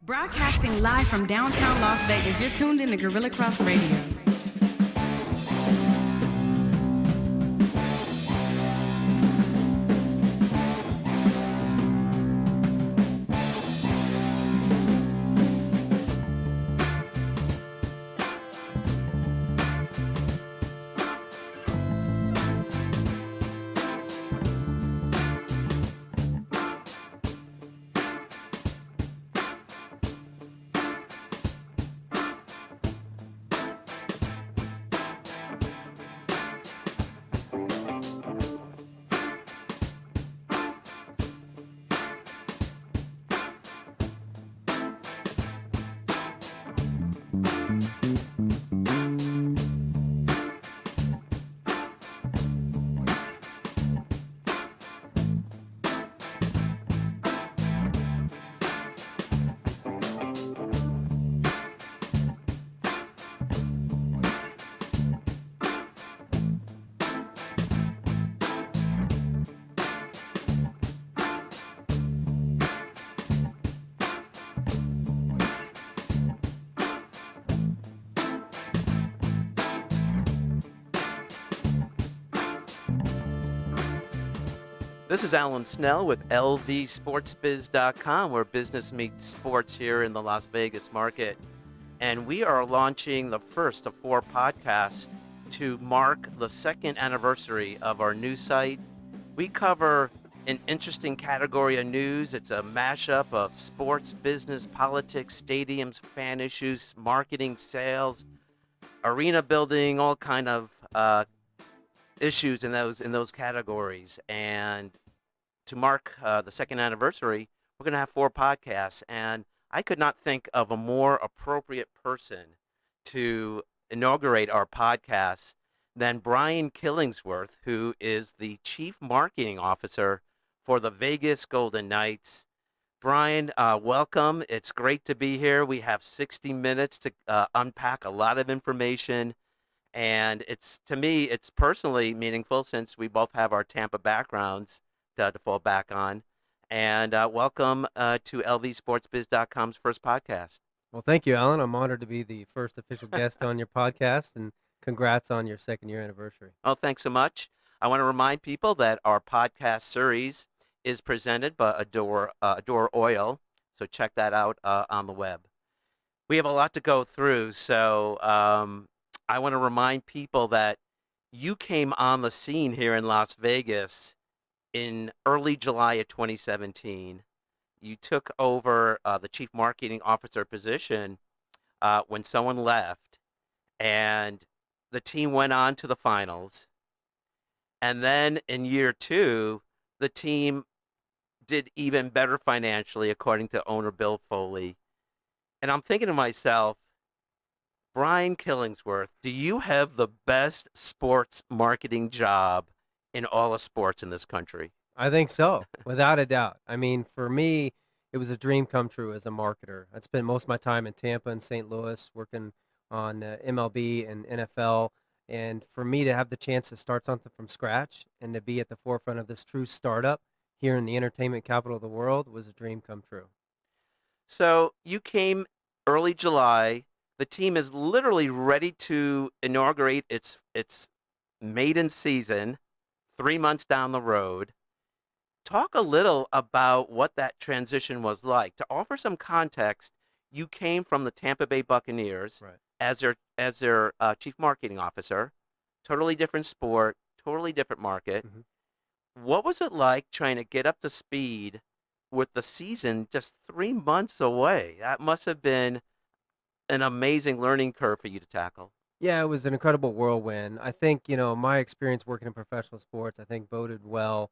Broadcasting live from downtown Las Vegas, you're tuned in to Guerilla Cross Radio. This is Alan Snell with LVSportsBiz.com, where business meets sports here in the Las Vegas market. And we are launching the first of 4 podcasts to mark the 2nd anniversary of our new site. We cover an interesting category of news. It's a mashup of sports, business, politics, stadiums, fan issues, marketing, sales, arena building, all kind of issues in those categories. And to mark the 2nd anniversary, we're going to have 4 podcasts, and I could not think of a more appropriate person to inaugurate our podcast than Brian Killingsworth, who is the Chief Marketing Officer for the Vegas Golden Knights. Brian, welcome. It's great to be here. We have 60 minutes to unpack a lot of information. And to me, it's personally meaningful since we both have our Tampa backgrounds to fall back on. And welcome to LVSportsBiz.com's first podcast. Well, thank you, Alan. I'm honored to be the first official guest on your podcast, and congrats on your 2nd year anniversary. Oh, thanks so much. I want to remind people that our podcast series is presented by Adore Oil, so check that out on the web. We have a lot to go through, so I want to remind people that you came on the scene here in Las Vegas in early July of 2017. You took over the Chief Marketing Officer position when someone left, and the team went on to the finals. And then in year 2, the team did even better financially, according to owner Bill Foley. And I'm thinking to myself, Brian Killingsworth, do you have the best sports marketing job in all of sports in this country? I think so, without a doubt. I mean, for me, it was a dream come true as a marketer. I'd spent most of my time in Tampa and St. Louis working on MLB and NFL. And for me to have the chance to start something from scratch and to be at the forefront of this true startup here in the entertainment capital of the world was a dream come true. So you came early July. The team is literally ready to inaugurate its maiden season 3 months down the road. Talk a little about what that transition was like. To offer some context, you came from the Tampa Bay Buccaneers Right. as their chief marketing officer. Totally different sport, totally different market. Mhm. What was it like trying to get up to speed with the season just 3 months away? That must have been an amazing learning curve for you to tackle. Yeah, it was an incredible whirlwind. I think, my experience working in professional sports, I think boded well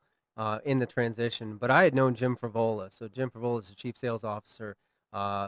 in the transition. But I had known Jim Frivola. So Jim Frivola is the chief sales officer.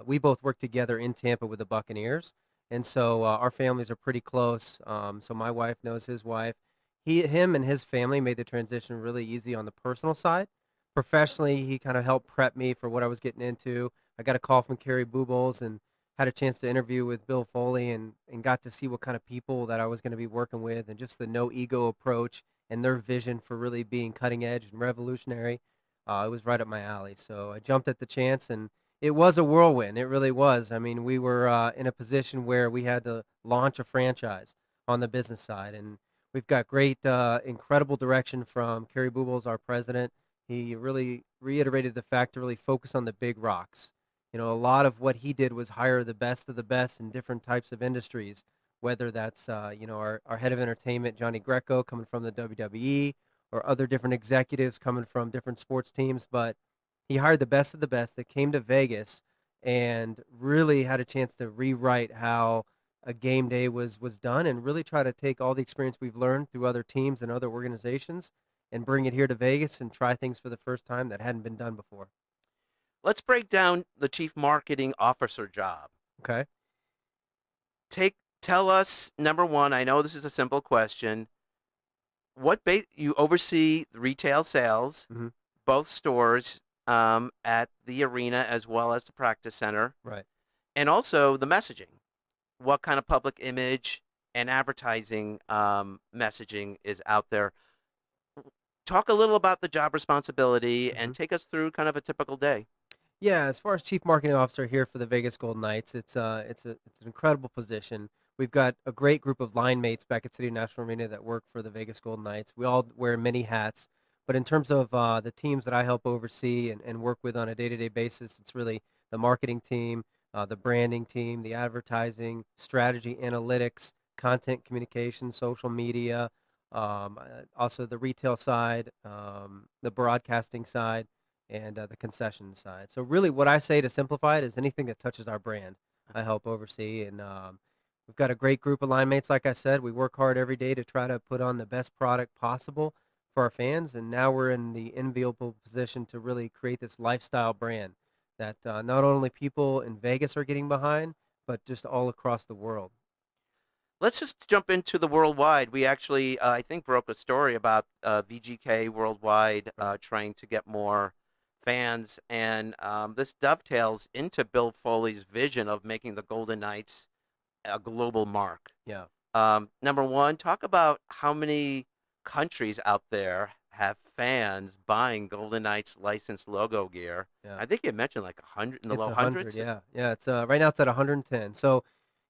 We both worked together in Tampa with the Buccaneers. And so our families are pretty close. So my wife knows his wife. Him and his family made the transition really easy on the personal side. Professionally, he kind of helped prep me for what I was getting into. I got a call from Kerry Boobles and had a chance to interview with Bill Foley and got to see what kind of people that I was going to be working with and just the no ego approach and their vision for really being cutting edge and revolutionary. It was right up my alley. So I jumped at the chance, and It was a whirlwind. It really was. I mean, we were in a position where we had to launch a franchise on the business side, and we've got great, incredible direction from Kerry Boobles, our president. He really reiterated the fact to really focus on the big rocks. You know, a lot of what he did was hire the best of the best in different types of industries, whether that's, our head of entertainment, Johnny Greco, coming from the WWE, or other different executives coming from different sports teams. But he hired the best of the best that came to Vegas and really had a chance to rewrite how a game day was done and really try to take all the experience we've learned through other teams and other organizations and bring it here to Vegas and try things for the first time that hadn't been done before. Let's break down the chief marketing officer job. Okay. Tell us, number one, I know this is a simple question. You oversee the retail sales, Hmm. both stores, at the arena as well as the practice center, Right. and also the messaging. What kind of public image and advertising messaging is out there? Talk a little about the job responsibility Hmm. and take us through kind of a typical day. Yeah, as far as chief marketing officer here for the Vegas Golden Knights, it's an incredible position. We've got a great group of line mates back at City National Arena that work for the Vegas Golden Knights. We all wear many hats, but in terms of the teams that I help oversee and work with on a day-to-day basis, it's really the marketing team, the branding team, the advertising, strategy, analytics, content communication, social media, also the retail side, the broadcasting side, and the concession side. So really what I say to simplify it is anything that touches our brand, I help oversee. And we've got a great group of line mates. Like I said, we work hard every day to try to put on the best product possible for our fans. And now we're in the enviable position to really create this lifestyle brand that not only people in Vegas are getting behind, but just all across the world. Let's just jump into the worldwide. We actually, I think, broke a story about VGK worldwide trying to get more fans, and this dovetails into Bill Foley's vision of making the Golden Knights a global mark. Yeah. Number one, talk about how many countries out there have fans buying Golden Knights licensed logo gear. Yeah. I think you mentioned like 100 in the It's low 100, hundreds. yeah. Yeah, it's right now it's at 110. So,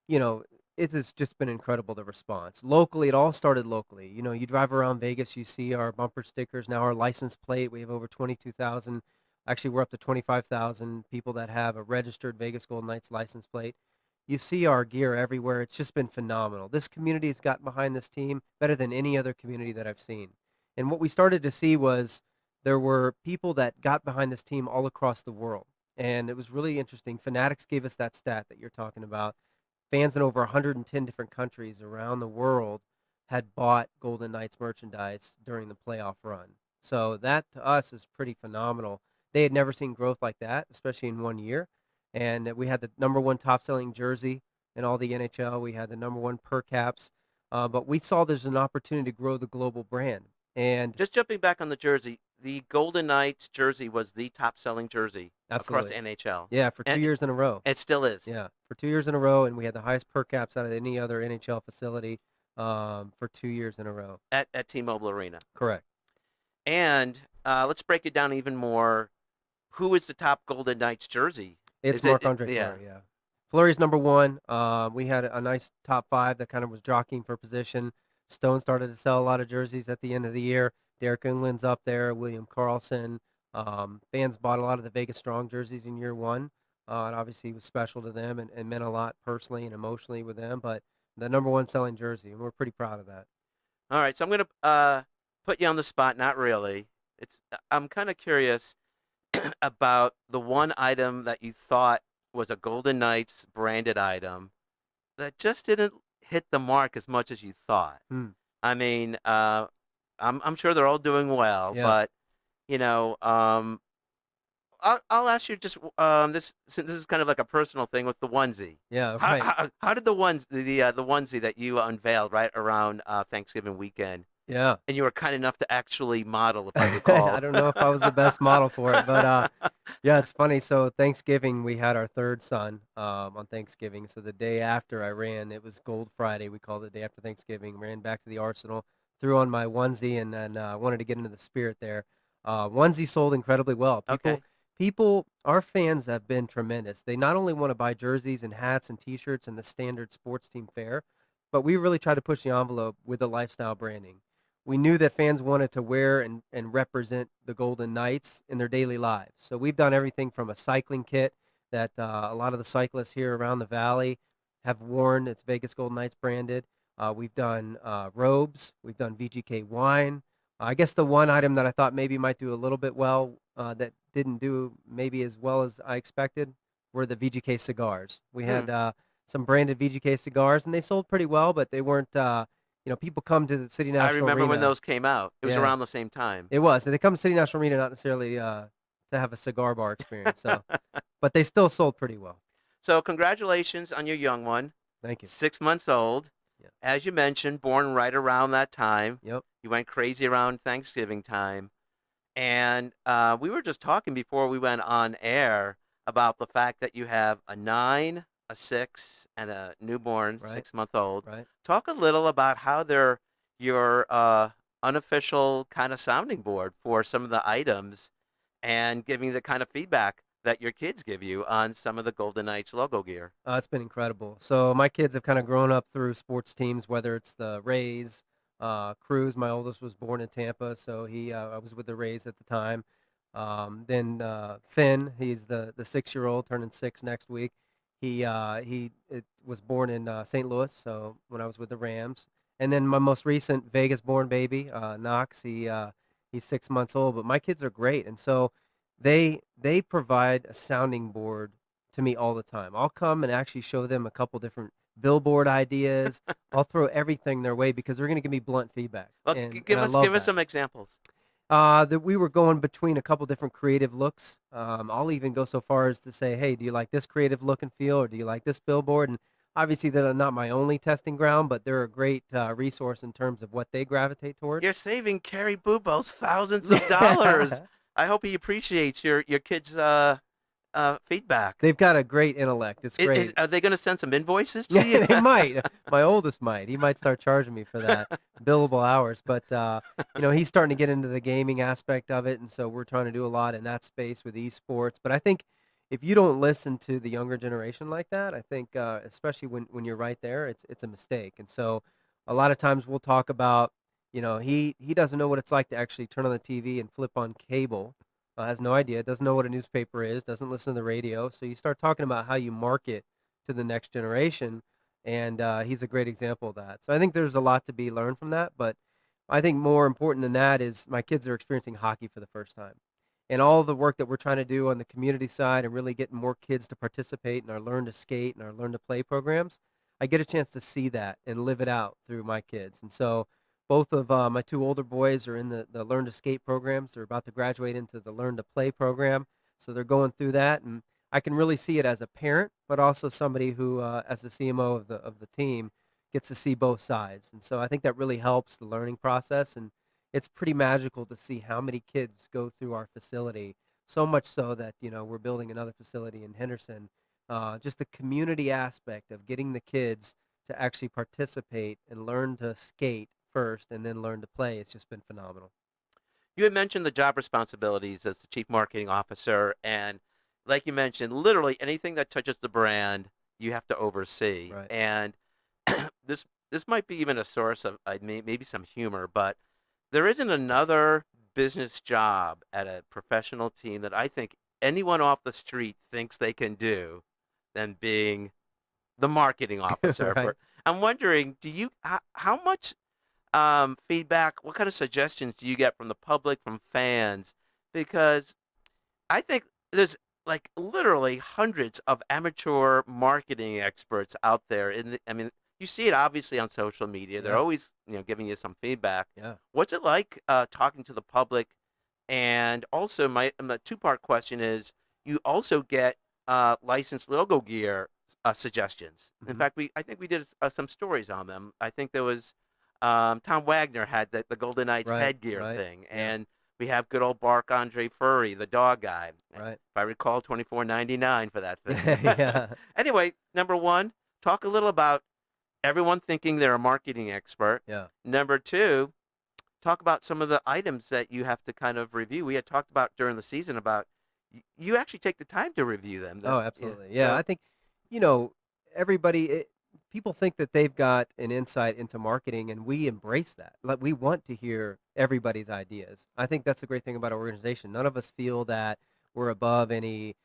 you know, it has just been incredible, the response. Locally, it all started locally. You know, you drive around Vegas, you see our bumper stickers, now our license plate. We have over 22,000. Actually, we're up to 25,000 people that have a registered Vegas Golden Knights license plate. You see our gear everywhere. It's just been phenomenal. This community has gotten behind this team better than any other community that I've seen. And what we started to see was there were people that got behind this team all across the world. And it was really interesting. Fanatics gave us that stat that you're talking about. Fans in over 110 different countries around the world had bought Golden Knights merchandise during the playoff run. So that to us is pretty phenomenal. They had never seen growth like that, especially in 1 year. And we had the number one top-selling jersey in all the NHL. We had the number one per caps. But we saw there's an opportunity to grow the global brand. And Just jumping back on the jersey, the Golden Knights jersey was the top-selling jersey across absolutely, NHL, yeah, for 2 years in a row. it still is. Yeah, for 2 years in a row, and we had the highest per caps out of any other NHL facility for 2 years in a row. At T-Mobile Arena. Correct. And let's break it down even more. Who is the top Golden Knights jersey? It's Is it? Marc-Andre Yeah. Fleury, yeah. Fleury's number one. We had a nice top five that kind of was jockeying for position. Stone started to sell a lot of jerseys at the end of the year. Derek England's up there, William Karlsson. Fans bought a lot of the Vegas Strong jerseys in year one. And obviously it was special to them and meant a lot personally and emotionally with them. But the number one selling jersey, and we're pretty proud of that. All right, so I'm going to put you on the spot. Not really. I'm kind of curious about the one item that you thought was a Golden Knights branded item that just didn't hit the mark as much as you thought. Hmm. I mean, I'm sure they're all doing well, Yeah. but you know, I'll ask you just this, since this is kind of like a personal thing with the onesie. Yeah, How, right. how did the onesie that you unveiled right around Thanksgiving weekend, Yeah. and you were kind enough to actually model, if I recall? I don't know if I was the best model for it, but yeah, it's funny. So Thanksgiving, we had our third son on Thanksgiving. So the day after I ran, it was Gold Friday. We called it the day after Thanksgiving. Ran back to the Arsenal, threw on my onesie, and then wanted to get into the spirit there. Onesie sold incredibly well. Okay. Our fans have been tremendous. They not only want to buy jerseys and hats and T-shirts and the standard sports team fare, but we really try to push the envelope with the lifestyle branding. We knew that fans wanted to wear and represent the Golden Knights in their daily lives. So we've done everything from a cycling kit that a lot of the cyclists here around the valley have worn. It's Vegas Golden Knights branded. We've done robes. We've done VGK wine. I guess the one item that I thought maybe might do a little bit well that didn't do maybe as well as I expected were the VGK cigars. We had some branded VGK cigars, and they sold pretty well, but they weren't, people come to the City I National remember when Arena. those came out. It was Yeah. around the same time. It was. They come to City National Arena not necessarily to have a cigar bar experience, so, but they still sold pretty well. So congratulations on your young one. Thank you. 6 months old. Yeah. As you mentioned, born right around that time. Yep. You went crazy around Thanksgiving time. And we were just talking before we went on air about the fact that you have a 9, a 6, and a newborn Right. 6-month-old. Right. Talk a little about how they're your unofficial kind of sounding board for some of the items and giving the kind of feedback that your kids give you on some of the Golden Knights logo gear. It's been incredible. So my kids have kind of grown up through sports teams, whether it's the Rays, Cruz. My oldest was born in Tampa, so I was with the Rays at the time. Then Finn, he's the 6-year-old, turning 6 next week. He was born in St. Louis, so when I was with the Rams. And then my most recent Vegas-born baby, Knox, he's 6 months old. But my kids are great, and so they provide a sounding board to me all the time. I'll come and actually show them a couple different billboard ideas. I'll throw everything their way because they're going to give me blunt feedback. Well, And give I us love that. some examples. That we were going between a couple different creative looks. I'll even go so far as to say, hey, do you like this creative look and feel, or do you like this billboard? And obviously, they're not my only testing ground, but they're a great resource in terms of what they gravitate towards. You're saving Kerry Bubos thousands of dollars. I hope he appreciates your kids' feedback. They've got a great intellect. It's great. Are they going to send some invoices to you? They might. My oldest might. He might start charging me for that billable hours. But he's starting to get into the gaming aspect of it, and so we're trying to do a lot in that space with esports. But I think if you don't listen to the younger generation like that, I think especially when you're right there, it's a mistake. And so a lot of times we'll talk about, he doesn't know what it's like to actually turn on the TV and flip on cable. Has no idea, doesn't know what a newspaper is, doesn't listen to the radio. So you start talking about how you market to the next generation, and he's a great example of that. So I think there's a lot to be learned from that, but I think more important than that is my kids are experiencing hockey for the first time. And all the work that we're trying to do on the community side and really getting more kids to participate in our Learn to Skate and our Learn to Play programs, I get a chance to see that and live it out through my kids. And so both of my 2 older boys are in the Learn to Skate programs. They're about to graduate into the Learn to Play program, so they're going through that. And I can really see it as a parent, but also somebody who, as the CMO of the team, gets to see both sides. And so I think that really helps the learning process. And it's pretty magical to see how many kids go through our facility, so much so that, we're building another facility in Henderson. Just the community aspect of getting the kids to actually participate and learn to skate first and then learn to play. It's just been phenomenal. You had mentioned the job responsibilities as the chief marketing officer, and like you mentioned, literally anything that touches the brand, you have to oversee. Right. And this might be even a source of maybe some humor, but there isn't another business job at a professional team that I think anyone off the street thinks they can do than being the marketing officer. Right. I'm wondering, how much feedback, what kind of suggestions do you get from the public, from fans? Because I think there's like literally hundreds of amateur marketing experts out there. You see it obviously on social media. They're Yeah. always, giving you some feedback. Yeah. What's it like talking to the public? And also my 2-part question is, you also get licensed logo gear suggestions. In Mhm. fact, I think we did some stories on them. I think there was Tom Wagner had the Golden Knights Right, headgear right, thing, yeah. and we have good old Bark Andre Furry, the dog guy. Right. If I recall, $24.99 for that thing. Yeah. Anyway, number 1, talk a little about everyone thinking they're a marketing expert. Yeah. Number 2, talk about some of the items that you have to kind of review. We had talked about during the season about You actually take the time to review them. Oh, Yeah. absolutely. Yeah, So I think, you know, everybody, people think that they've got an insight into marketing, and we embrace that. Like, we want to hear everybody's ideas. I think that's the great thing about our organization. None of us feel that we're above any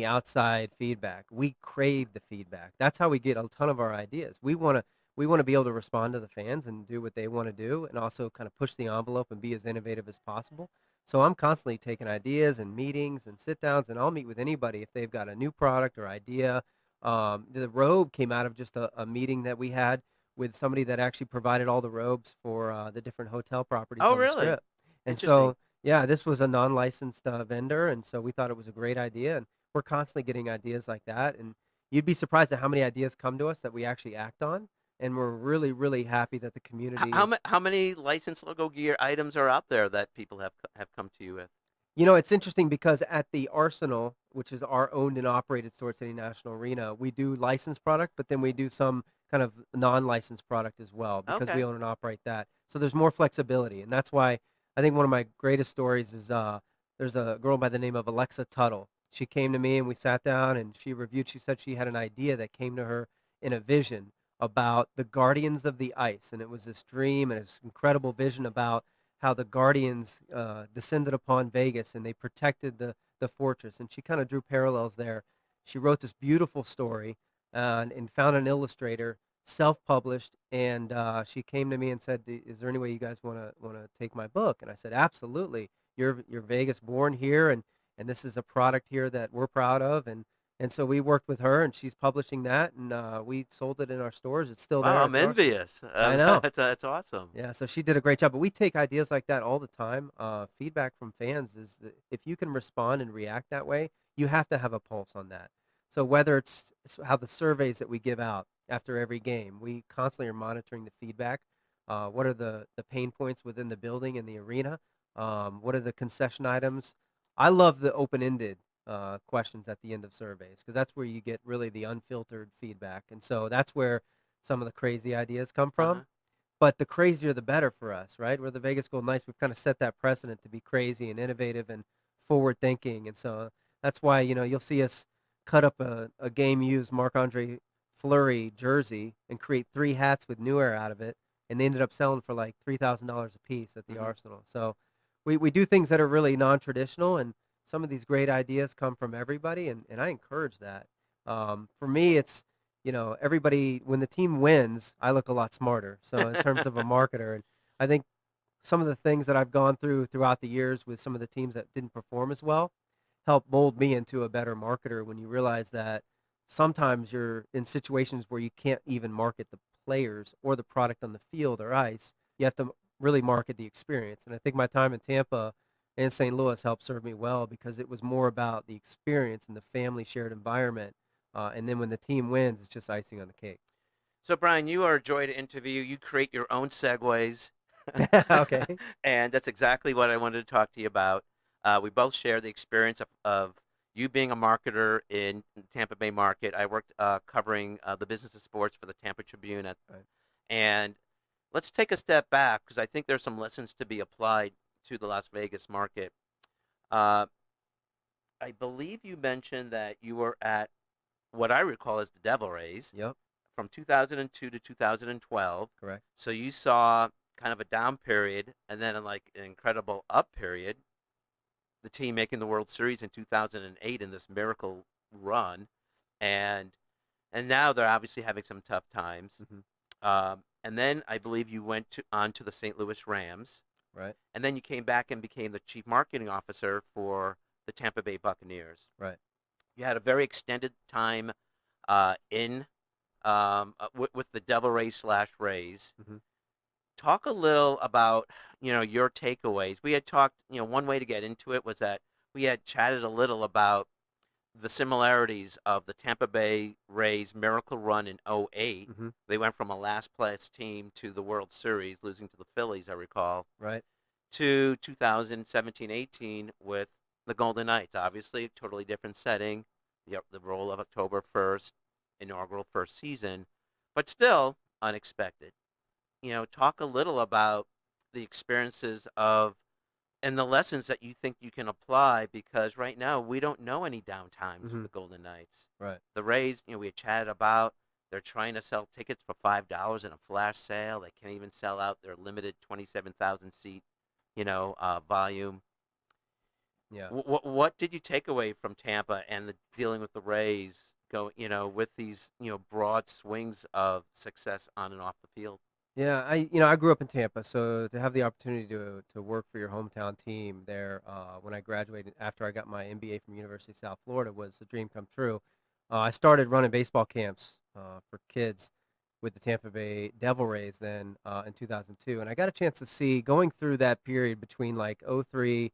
outside feedback. We crave the feedback. That's how we get a ton of our ideas. We want to be able to respond to the fans and do what they want to do, and also kind of push the envelope and be as innovative as possible. So I'm constantly taking ideas and meetings and sit downs, and I'll meet with anybody if they've got a new product or idea. The robe came out of just a meeting that we had with somebody that actually provided all the robes for the different hotel properties oh, on the really? strip. And Interesting. so, yeah, this was a non-licensed vendor, and so we thought it was a great idea. And we're constantly getting ideas like that. And you'd be surprised at how many ideas come to us that we actually act on. And we're really, really happy that the community is. How many licensed logo gear items are out there that people have come to you with? It's interesting because at the Arsenal, which is our owned and operated Sword City National Arena, we do licensed product, but then we do some kind of non-licensed product as well because we Okay. own and operate that. So there's more flexibility, and that's why I think one of my greatest stories is there's a girl by the name of Alexa Tuttle. She came to me and we sat down and she reviewed. She said she had an idea that came to her in a vision about the Guardians of the Ice, and it was this dream and this incredible vision about how the Guardians descended upon Vegas and they protected the fortress. And she kind of drew parallels there. She wrote this beautiful story and found an illustrator, self-published, and she came to me and said, "Is there any way you guys want to take my book?" And I said, "Absolutely. You're Vegas born here, and this is a product here that we're proud of." And so we worked with her, and she's publishing that, and we sold it in our stores. It's still there Wow, at I'm the Arsenal. envious. I know. That's awesome. Yeah, so she did a great job, but we take ideas like that all the time. Feedback from fans is that if you can respond and react that way, you have to have a pulse on that. So whether it's how the surveys that we give out after every game, we constantly are monitoring the feedback. What are the pain points within the building and the arena? What are the concession items? I love the open-ended questions at the end of surveys because that's where you get really the unfiltered feedback. And so that's where some of the crazy ideas come from, Uh-huh. but the crazier the better for us, right? We're the Vegas Golden Knights. We've kind of set that precedent to be crazy and innovative and forward thinking. And so that's why, you'll see us cut up a game used Marc-Andre Fleury jersey and create 3 hats with New Era out of it. And they ended up selling for like $3,000 a piece at the Hmm. Arsenal. So we do things that are really non-traditional, and some of these great ideas come from everybody, and I encourage that. For me, it's, everybody, when the team wins, I look a lot smarter. So in terms of a marketer, and I think some of the things that I've gone through throughout the years with some of the teams that didn't perform as well helped mold me into a better marketer when you realize that sometimes you're in situations where you can't even market the players or the product on the field or ice. You have to really market the experience. And I think my time in Tampa and St. Louis helped serve me well because it was more about the experience and the family shared environment. And then when the team wins, it's just icing on the cake. So, Brian, you are a joy to interview. You create your own segues. Okay. And that's exactly what I wanted to talk to you about. We both share the experience of you being a marketer in the Tampa Bay market. I worked covering the business of sports for the Tampa Tribune. Right. And let's take a step back because I think there's some lessons to be applied to the Las Vegas market. Uh, I believe you mentioned that you were at what I recall as the Devil Rays Yep. from 2002 to 2012. Correct. So you saw kind of a down period and then like an incredible up period. The team making the World Series in 2008 in this miracle run, and now they're obviously having some tough times. Hmm. And then I believe you went on to the St. Louis Rams, Right. and then you came back and became the chief marketing officer for the Tampa Bay Buccaneers. Right. You had a very extended time in with the Devil Rays / Rays. Hmm. Talk a little about, your takeaways. We had talked, one way to get into it was that we had chatted a little about the similarities of the Tampa Bay Rays miracle run in '08. Hmm. They went from a last place team to the World Series, losing to the Phillies, I recall, Right. to 2017-18 with the Golden Knights. Obviously, a totally different setting, the role of October 1st, inaugural first season, but still unexpected. Talk a little about the experiences of and the lessons that you think you can apply, because right now we don't know any downtimes with Hmm. the Golden Knights. Right. The Rays, we had chatted about, they're trying to sell tickets for $5 in a flash sale. They can't even sell out their limited 27,000 seat, volume. Yeah. What did you take away from Tampa and the dealing with the Rays with these, broad swings of success on and off the field? Yeah, I grew up in Tampa, so to have the opportunity to work for your hometown team there when I graduated after I got my MBA from University of South Florida was a dream come true. I started running baseball camps for kids with the Tampa Bay Devil Rays then in 2002, and I got a chance to see going through that period between like '03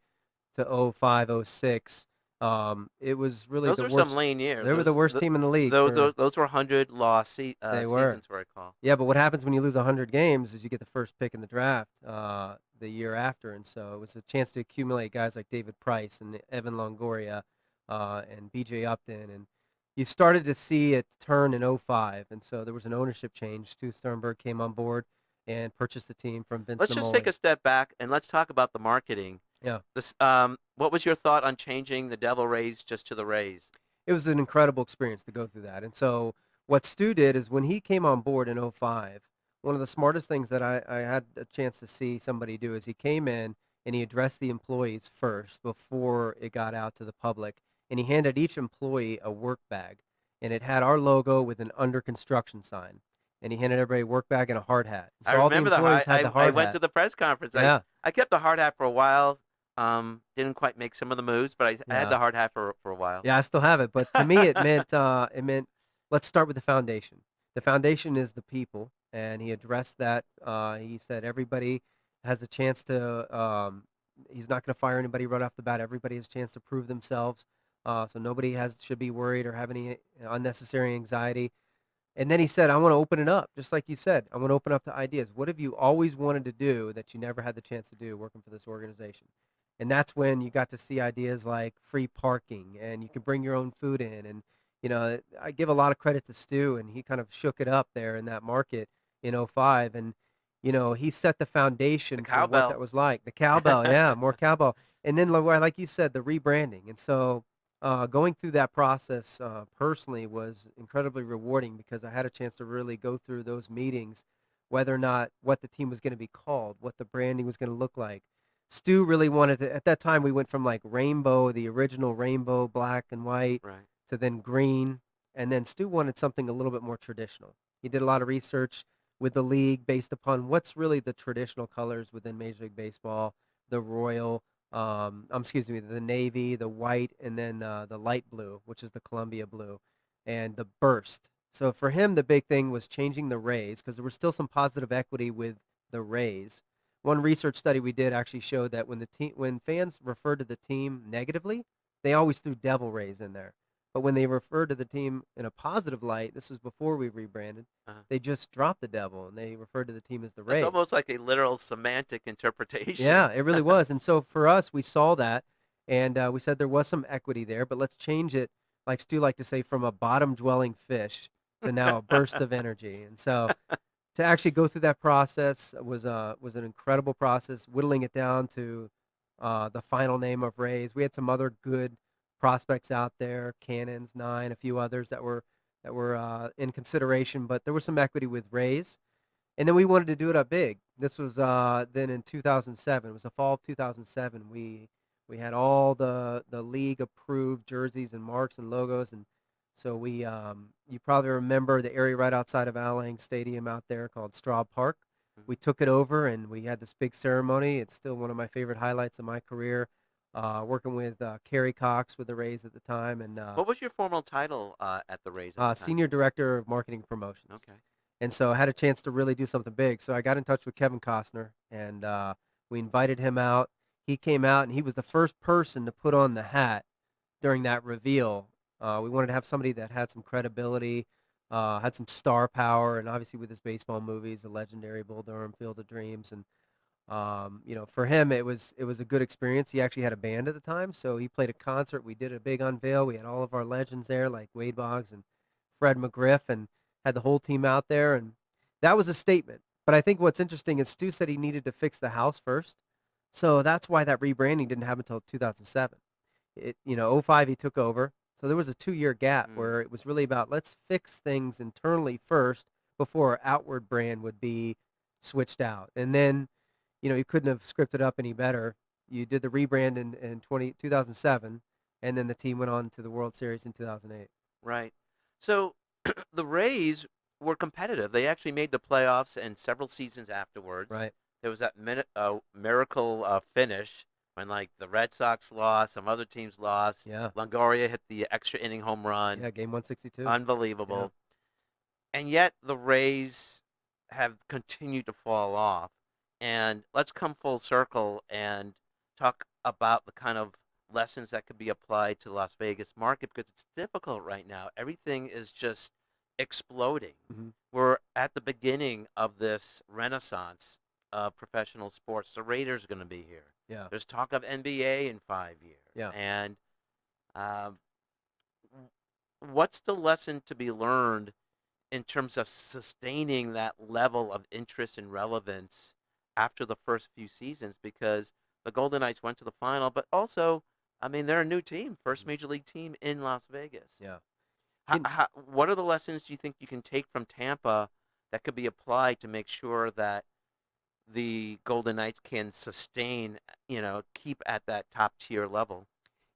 to '05, '06. It was really Those the are some worst. lean years. They were the worst team in the league for. Those were 100-loss They were. seasons, where I recall. Yeah, but what happens when you lose 100 games is you get the first pick in the draft the year after, and so it was a chance to accumulate guys like David Price and Evan Longoria and B.J. Upton, and you started to see it turn in '05, and so there was an ownership change. Stu Sternberg came on board and purchased the team from Vince Let's just take Naimoli. a step back and let's talk about the marketing. Yeah. What was your thought on changing the Devil Rays just to the Rays? It was an incredible experience to go through that. And so what Stu did is when he came on board in '05, one of the smartest things that I had a chance to see somebody do is he came in and he addressed the employees first before it got out to the public. And he handed each employee a work bag. And it had our logo with an under construction sign. And he handed everybody a work bag and a hard hat. So I all the remember employees had the I hard went hat. to the press conference. Yeah. I kept the hard hat for a while. Didn't quite make some of the moves, but I had Yeah. the hard hat for a while. Yeah, I still have it, but to me it meant let's start with the foundation. The foundation is the people, and he addressed that. He said everybody has a chance to. He's not going to fire anybody right off the bat. Everybody has a chance to prove themselves, so nobody should be worried or have any unnecessary anxiety. And then he said, I want to open it up, just like you said. I want to open up to ideas. What have you always wanted to do that you never had the chance to do working for this organization? And that's when you got to see ideas like free parking and you can bring your own food in. And, I give a lot of credit to Stu, and he kind of shook it up there in that market in '05. And, he set the foundation for what that was like. The cowbell, yeah, more cowbell. And then, like you said, the rebranding. And so going through that process personally was incredibly rewarding because I had a chance to really go through those meetings, whether or not what the team was going to be called, what the branding was going to look like. Stu really wanted to, at that time we went from like rainbow, the original rainbow, black and white, Right. to then green. And then Stu wanted something a little bit more traditional. He did a lot of research with the league based upon what's really the traditional colors within Major League Baseball, the royal, excuse me, the navy, the white, and then the light blue, which is the Columbia blue, and the burst. So for him, the big thing was changing the Rays because there was still some positive equity with the Rays. One research study we did actually showed that when fans referred to the team negatively, they always threw Devil Rays in there. But when they referred to the team in a positive light, this was before we rebranded, they just dropped the Devil and they referred to the team as the Rays. It's almost like a literal semantic interpretation. Yeah, it really was. And so for us, we saw that, and we said there was some equity there, but let's change it, like Stu liked to say, from a bottom-dwelling fish to now a burst of energy. And so to actually go through that process was an incredible process, whittling it down to the final name of Rays. We had some other good prospects out there, Cannons, 9, a few others that were in consideration, but there was some equity with Rays. And then we wanted to do it up big. This was then in 2007. It was the fall of 2007. We had all the league approved jerseys and marks and logos, and so we you probably remember the area right outside of Al Lang Stadium out there called Straub Park. We took it over and we had this big ceremony. It's still one of my favorite highlights of my career. Working with Kerry Cox with the Rays at the time, and What was your formal title at the Rays at the time? Senior Director of Marketing Promotions. Okay. And so I had a chance to really do something big. So I got in touch with Kevin Costner, and we invited him out. He came out, and he was the first person to put on the hat during that reveal. We wanted to have somebody that had some credibility, had some star power, and obviously with his baseball movies, the legendary Bull Durham, Field of Dreams, and for him it was a good experience. He actually had a band at the time, so he played a concert. We did a big unveil. We had all of our legends there, like Wade Boggs and Fred McGriff, and had the whole team out there, and that was a statement. But I think what's interesting is Stu said he needed to fix the house first. So that's why that rebranding didn't happen until 2007. '05 he took over. So there was a 2-year gap Mm, where it was really about let's fix things internally first before our outward brand would be switched out. And then, you couldn't have scripted up any better. You did the rebrand in 2007, and then the team went on to the World Series in 2008. right. So the Rays were competitive. They actually made the playoffs and several seasons afterwards. Right. There was that miracle finish when like the Red Sox lost, some other teams lost. Yeah. Longoria hit the extra inning home run. Yeah, game 162. Yeah. Unbelievable. And yet the Rays have continued to fall off. And let's come full circle and talk about the kind of lessons that could be applied to the Las Vegas market because it's difficult right now. Everything is just exploding. Mhm. We're at the beginning of this renaissance of professional sports. The Raiders are going to be here. Yeah. There's talk of NBA in 5 years. Yeah. And um, what's the lesson to be learned in terms of sustaining that level of interest and relevance after the first few seasons? Because the Golden Knights went to the final, but also, I mean, they're a new team, first Mhm. major league team in Las Vegas. Yeah. What are the lessons you think you can take from Tampa that could be applied to make sure that the Golden Knights can sustain, keep at that top tier level?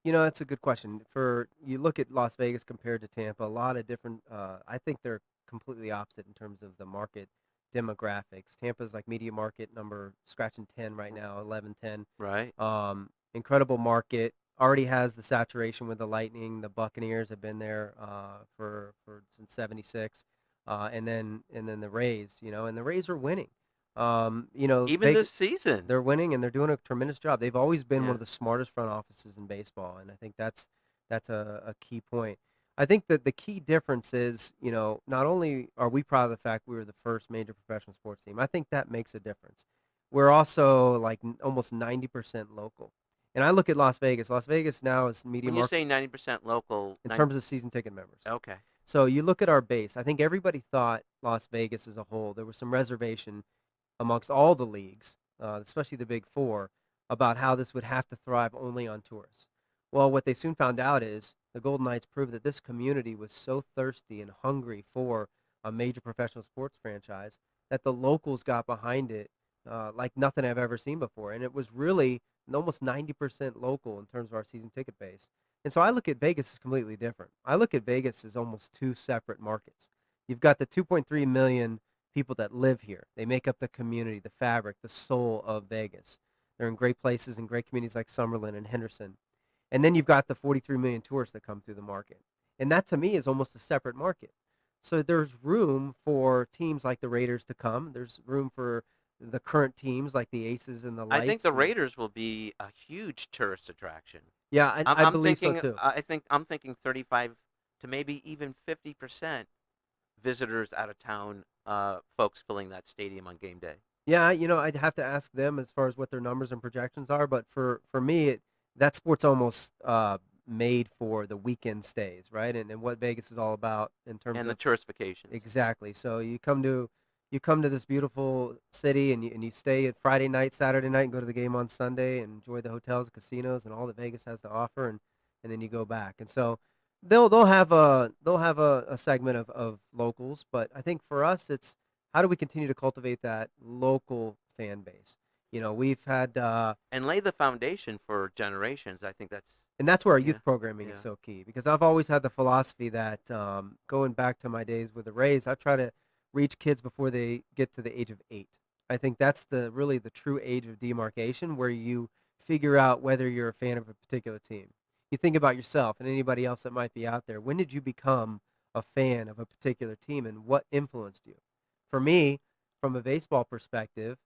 That's a good question. You look at Las Vegas compared to Tampa, a lot of different. I think they're completely opposite in terms of the market demographics. Tampa's like media market number scratching 10 right now, 11, 10. Right. Incredible market. Already has the saturation with the Lightning. The Buccaneers have been there for since '76, and then the Rays. And the Rays are winning. Even this season. They're winning, and they're doing a tremendous job. They've always been one Yeah. of the smartest front offices in baseball, and I think that's a key point. I think that the key difference is, not only are we proud of the fact we were the first major professional sports team, I think that makes a difference. We're also like almost 90% local. And I look at Las Vegas. Las Vegas now is media When you market say 90% local, in terms of season ticket members. okay. So you look at our base. I think everybody thought Las Vegas as a whole, there was some reservation amongst all the leagues, especially the Big Four, about how this would have to thrive only on tourists. Well, what they soon found out is the Golden Knights proved that this community was so thirsty and hungry for a major professional sports franchise that the locals got behind it like nothing I've ever seen before. And it was really almost 90% local in terms of our season ticket base. And so I look at Vegas as completely different. I look at Vegas as almost two separate markets. You've got the 2.3 million people that live here. They make up the community, the fabric, the soul of Vegas. They're in great places and great communities like Summerlin and Henderson. And then you've got the 43 million tourists that come through the market. And that to me is almost a separate market. So there's room for teams like the Raiders to come. There's room for the current teams like the Aces and the I Lights. think the Raiders will be a huge tourist attraction. Yeah, I'm, I I'm believe so thinking. too. I'm thinking 35 to maybe even 50% visitors out of town, folks filling that stadium on game day. Yeah, I'd have to ask them as far as what their numbers and projections are, but for me, that sport's almost made for the weekend stays, right? And what Vegas is all about in terms And the of tourist vacations. exactly. So you come to this beautiful city and you stay at Friday night, Saturday night, and go to the game on Sunday and enjoy the hotels, casinos, and all that Vegas has to offer, and then you go back. And so they'll have a segment of locals, but I think for us it's how do we continue to cultivate that local fan base? We've had And lay the foundation for generations. I think that's, and that's where our yeah, youth programming is yeah. so key because I've always had the philosophy that going back to my days with the Rays, I try to reach kids before they get to the age of 8. I think that's really the true age of demarcation where you figure out whether you're a fan of a particular team. You think about yourself and anybody else that might be out there. When did you become a fan of a particular team and what influenced you? For me, from a baseball perspective,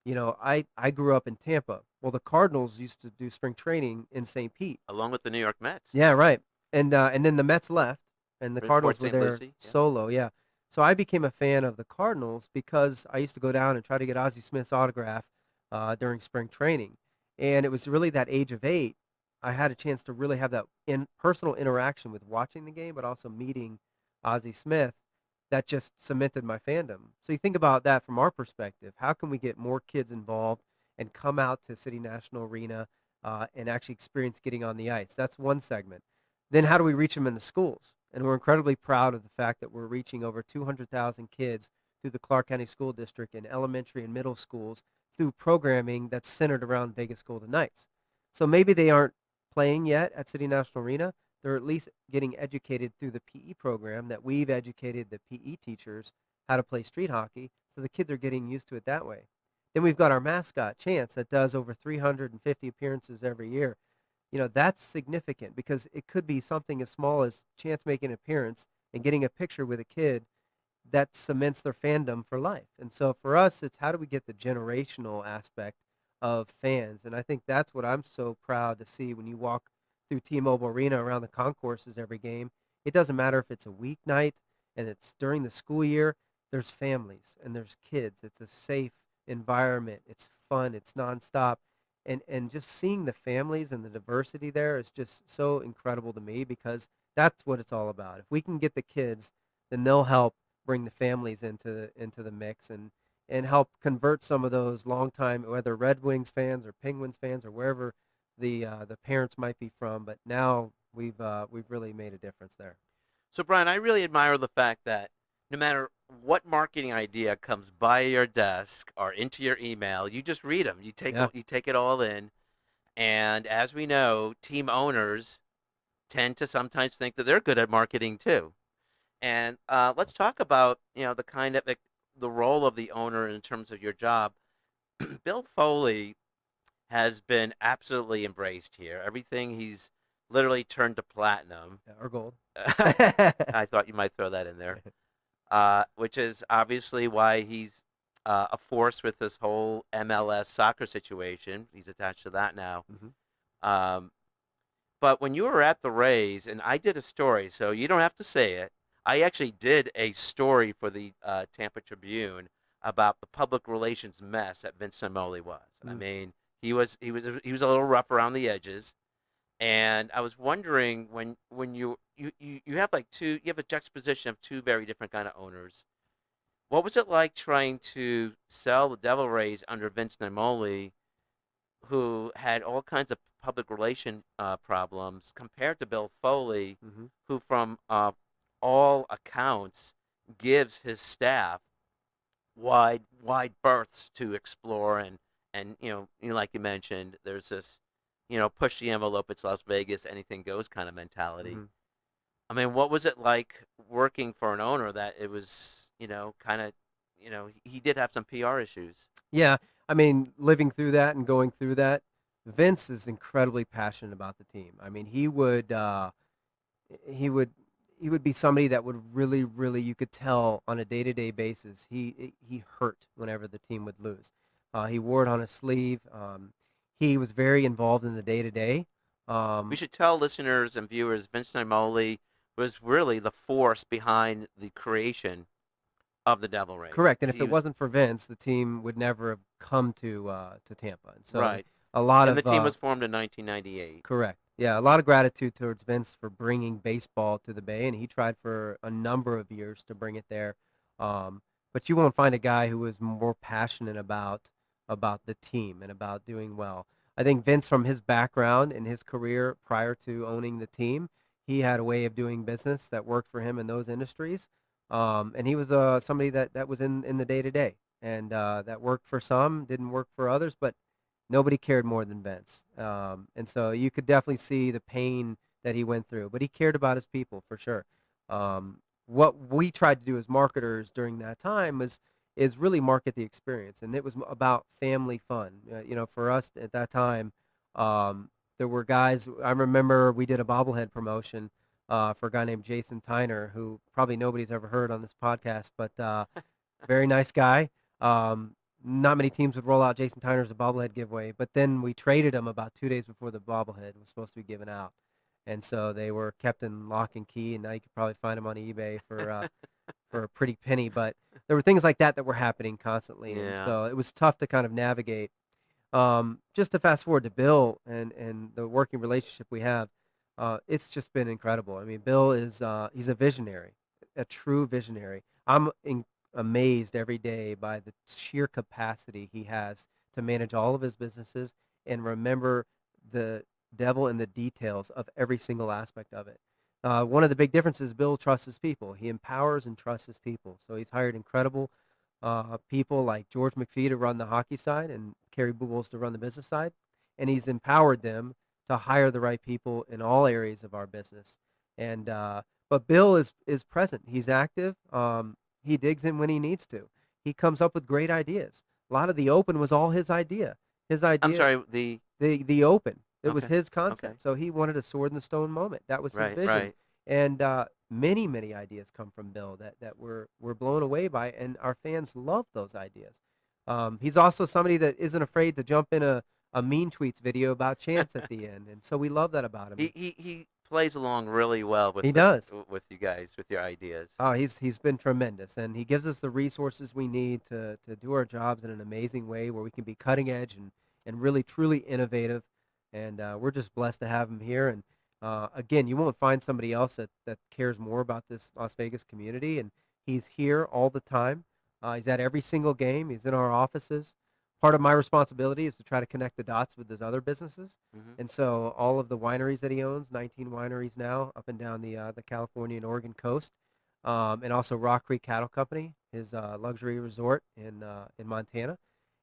I grew up in Tampa. Well, the Cardinals used to do spring training in St. Pete. Along with the New York Mets. Yeah, right. And then the Mets left, and the Cardinals Bridgeport, were St. there Lucie. Yeah. solo. Yeah. So I became a fan of the Cardinals because I used to go down and try to get Ozzie Smith's autograph during spring training, and it was really that age of 8. I had a chance to really have that personal interaction with watching the game, but also meeting Ozzie Smith. That just cemented my fandom. So you think about that from our perspective. How can we get more kids involved and come out to City National Arena and actually experience getting on the ice. That's one segment. Then how do we reach them in the schools? And we're incredibly proud of the fact that we're reaching over 200,000 kids through the Clark County School District in elementary and middle schools through programming that's centered around Vegas Golden Knights. So maybe they aren't playing yet at City National Arena. They're at least getting educated through the PE program that we've educated the PE teachers how to play street hockey, so the kids are getting used to it that way. Then we've got our mascot, Chance, that does over 350 appearances every year. That's significant because it could be something as small as Chance making an appearance and getting a picture with a kid that cements their fandom for life. And so for us, it's how do we get the generational aspect of fans? And I think that's what I'm so proud to see when you walk through T-Mobile Arena around the concourses every game. It doesn't matter if it's a weeknight and it's during the school year. There's families and there's kids. It's a safe environment. It's fun. It's nonstop. And just seeing the families and the diversity there is just so incredible to me because that's what it's all about. If we can get the kids, then they'll help bring the families into the mix and help convert some of those longtime, whether Red Wings fans or Penguins fans or wherever the parents might be from. But now we've really made a difference there. So, Brian, I really admire the fact that no matter what marketing idea comes by your desk or into your email, you just read them. You take it all in. And as we know, team owners tend to sometimes think that they're good at marketing too. And let's talk about the kind of the role of the owner in terms of your job. Bill Foley has been absolutely embraced here. Everything he's literally turned to platinum. Or gold. I thought you might throw that in there. Which is obviously why he's a force with this whole MLS soccer situation. He's attached to that now. Mm-hmm. But when you were at the Rays, and I did a story, so you don't have to say it. I actually did a story for the Tampa Tribune about the public relations mess that Vince Naimoli was. Mm. I mean, he was a little rough around the edges. And I was wondering when you have you have a juxtaposition of two very different kind of owners. What was it like trying to sell the Devil Rays under Vince Naimoli, who had all kinds of public relation problems, compared to Bill Foley, Mm-hmm. who from all accounts gives his staff wide berths to explore and like you mentioned, there's this push the envelope, it's Las Vegas, anything goes kind of mentality. Mm-hmm. I mean, what was it like working for an owner that it was, kind of, he did have some PR issues? Yeah, I mean, living through that and going through that, Vince is incredibly passionate about the team. I mean, he would be somebody that would really, really, you could tell on a day-to-day basis, he hurt whenever the team would lose. He wore it on his sleeve. He was very involved in the day-to-day. We should tell listeners and viewers, Vince Naimoli was really the force behind the creation of the Devil Rays. Correct, and if it wasn't for Vince, the team would never have come to Tampa. And so right. The team was formed in 1998. Correct. Yeah, a lot of gratitude towards Vince for bringing baseball to the Bay, and he tried for a number of years to bring it there. But you won't find a guy who is more passionate about the team and about doing well. I think Vince, from his background and his career prior to owning the team, he had a way of doing business that worked for him in those industries. And he was somebody that was in the day-to-day, and that worked for some, didn't work for others, but nobody cared more than Vince. And so you could definitely see the pain that he went through, but he cared about his people for sure. What we tried to do as marketers during that time is really market the experience, and it was about family fun. For us at that time, there were guys. I remember we did a bobblehead promotion for a guy named Jason Tyner, who probably nobody's ever heard on this podcast, but very nice guy. Not many teams would roll out Jason Tyner as a bobblehead giveaway, but then we traded him about 2 days before the bobblehead was supposed to be given out. And so they were kept in lock and key, and now you could probably find them on eBay for a pretty penny. But there were things like that were happening constantly, Yeah. and so it was tough to kind of navigate. Just to fast forward to Bill and the working relationship we have, it's just been incredible. I mean, Bill is he's a visionary, a true visionary. I'm amazed every day by the sheer capacity he has to manage all of his businesses and remember the devil in the details of every single aspect of it. One of the big differences, Bill trusts his people. He empowers and trusts his people. So he's hired incredible people like George McPhee to run the hockey side and Kerry Bugles to run the business side. And he's empowered them to hire the right people in all areas of our business. And but Bill is present. He's active. He digs in when he needs to. He comes up with great ideas. A lot of the open was all his idea. His idea. I'm sorry, the open. It was Okay, his concept. okay. So he wanted a sword in the stone moment. That was his Right, vision. right. And many ideas come from Bill that we're blown away by, and our fans love those ideas. He's also somebody that isn't afraid to jump in a mean tweets video about chants at the end, and so we love that about him. He plays along really well with He does. with you guys, with your ideas. Oh, he's been tremendous, and he gives us the resources we need to do our jobs in an amazing way where we can be cutting edge and really truly innovative. And we're just blessed to have him here. And again, you won't find somebody else that cares more about this Las Vegas community. And he's here all the time. He's at every single game. He's in our offices. Part of my responsibility is to try to connect the dots with his other businesses. Mhm. And so all of the wineries that he owns, 19 wineries now up and down the California and Oregon coast, and also Rock Creek Cattle Company, his luxury resort in Montana.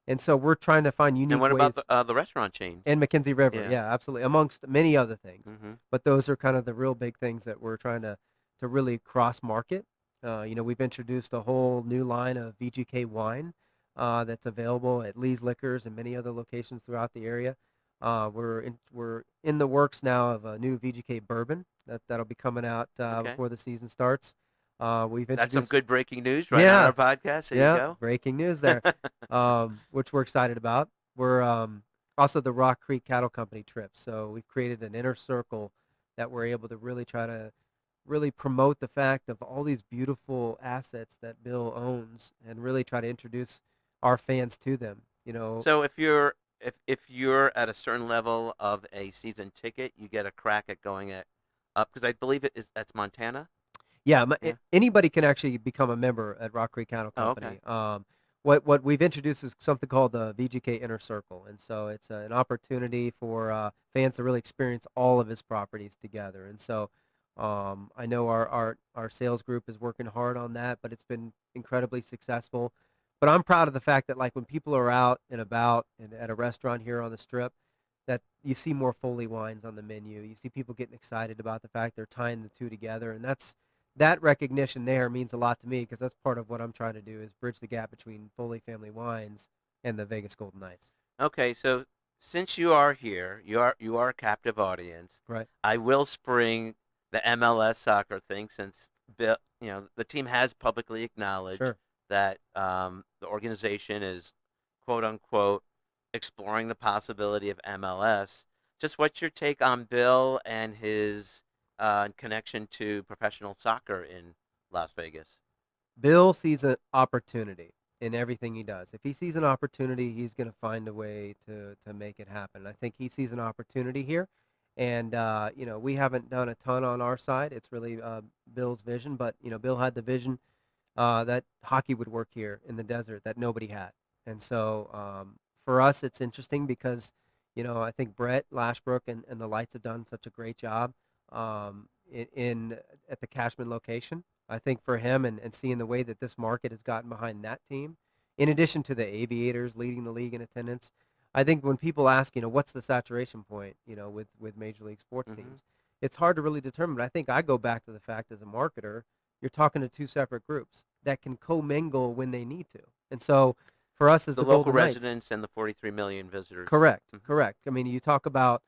And so we're trying to find unique And what ways. about the restaurant chain? And McKenzie River, Yeah. yeah, absolutely, amongst many other things. Mhm. But those are kind of the real big things that we're trying to really cross-market. We've introduced a whole new line of VGK wine that's available at Lee's Liquors and many other locations throughout the area. We're in the works now of a new VGK bourbon that'll be coming out Okay. before the season starts. We've introduced That's some good breaking news right Yeah. on our podcast. There you go. breaking news there, which we're excited about. We're also the Rock Creek Cattle Company trip. So we've created an inner circle that we're able to really try to really promote the fact of all these beautiful assets that Bill owns and really try to introduce our fans to them. So if you're at a certain level of a season ticket, you get a crack at going up because I believe that's Montana. Yeah, Yeah. anybody can actually become a member at Rock Creek Cattle Oh, Company. okay. What we've introduced is something called the VGK Inner Circle, and so it's an opportunity for fans to really experience all of his properties together. And so I know our sales group is working hard on that, but it's been incredibly successful. But I'm proud of the fact that like when people are out and about and at a restaurant here on the Strip, that you see more Foley wines on the menu. You see people getting excited about the fact they're tying the two together, and that recognition there means a lot to me because that's part of what I'm trying to do is bridge the gap between Foley Family Wines and the Vegas Golden Knights. Okay, so since you are here, you are a captive audience. Right. I will spring the MLS soccer thing since Bill, the team has publicly acknowledged Sure. that the organization is quote unquote exploring the possibility of MLS. Just what's your take on Bill and his connection to professional soccer in Las Vegas? Bill sees an opportunity in everything he does. If he sees an opportunity, he's going to find a way to make it happen. I think he sees an opportunity here. And, we haven't done a ton on our side. It's really Bill's vision. But, Bill had the vision that hockey would work here in the desert that nobody had. And so for us, it's interesting because, I think Brett Lashbrook and the Lights have done such a great job at the Cashman location. I think for him and seeing the way that this market has gotten behind that team, in addition to the Aviators leading the league in attendance, I think when people ask, what's the saturation point, with Major League Sports Mhm. teams, it's hard to really determine. But I think I go back to the fact as a marketer, you're talking to two separate groups that can commingle when they need to. And so for us as The the local Golden Knights, residents and the 43 million visitors. correct, Mhm. correct. I mean, you talk about,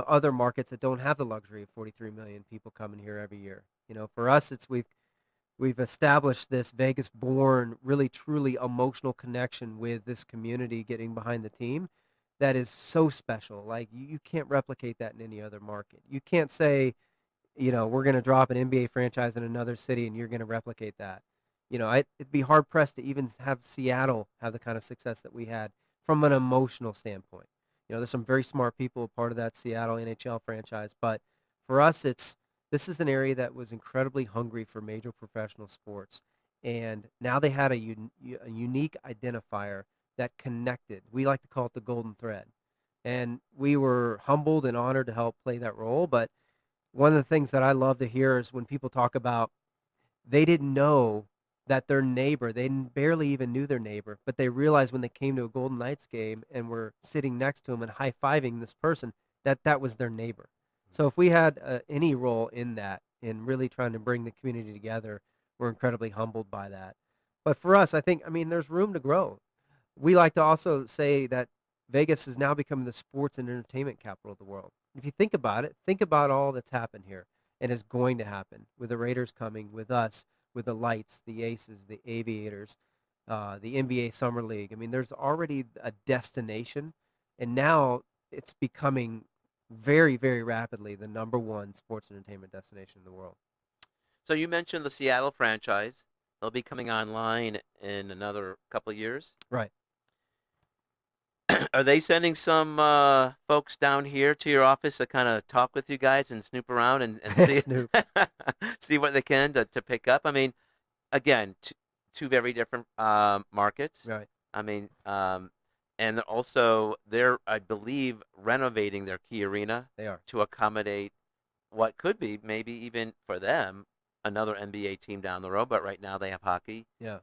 other markets that don't have the luxury of 43 million people coming here every year. For us, we've established this Vegas-born, really truly emotional connection with this community getting behind the team that is so special. Like you can't replicate that in any other market. You can't say, we're going to drop an NBA franchise in another city and you're going to replicate that. It'd be hard pressed to even have Seattle have the kind of success that we had from an emotional standpoint. There's some very smart people part of that Seattle NHL franchise, but for us, this is an area that was incredibly hungry for major professional sports, and now they had a unique identifier that connected. We like to call it the golden thread. And we were humbled and honored to help play that role. But one of the things that I love to hear is when people talk about they didn't know that their neighbor, barely even knew their neighbor, but they realized when they came to a Golden Knights game and were sitting next to him and high-fiving this person, that that was their neighbor. So if we had any role in that, in really trying to bring the community together, we're incredibly humbled by that. But for us, I mean, there's room to grow. We like to also say that Vegas is now becoming the sports and entertainment capital of the world. If you think about it, think about all that's happened here and is going to happen with the Raiders coming, with us, with the Lights, the Aces, the Aviators, the NBA Summer League. I mean, there's already a destination, and now it's becoming very, very rapidly the number one sports and entertainment destination in the world. So you mentioned the Seattle franchise. They'll be coming online in another couple of years. Right. Are they sending some folks down here to your office to kind of talk with you guys and snoop around and see Snoop. see what they can to pick up? I mean, again, two very different markets. Right. I mean, and also they're, I believe, renovating their key arena They are. to accommodate what could be maybe even for them another NBA team down the road. But right now they have hockey. Yeah.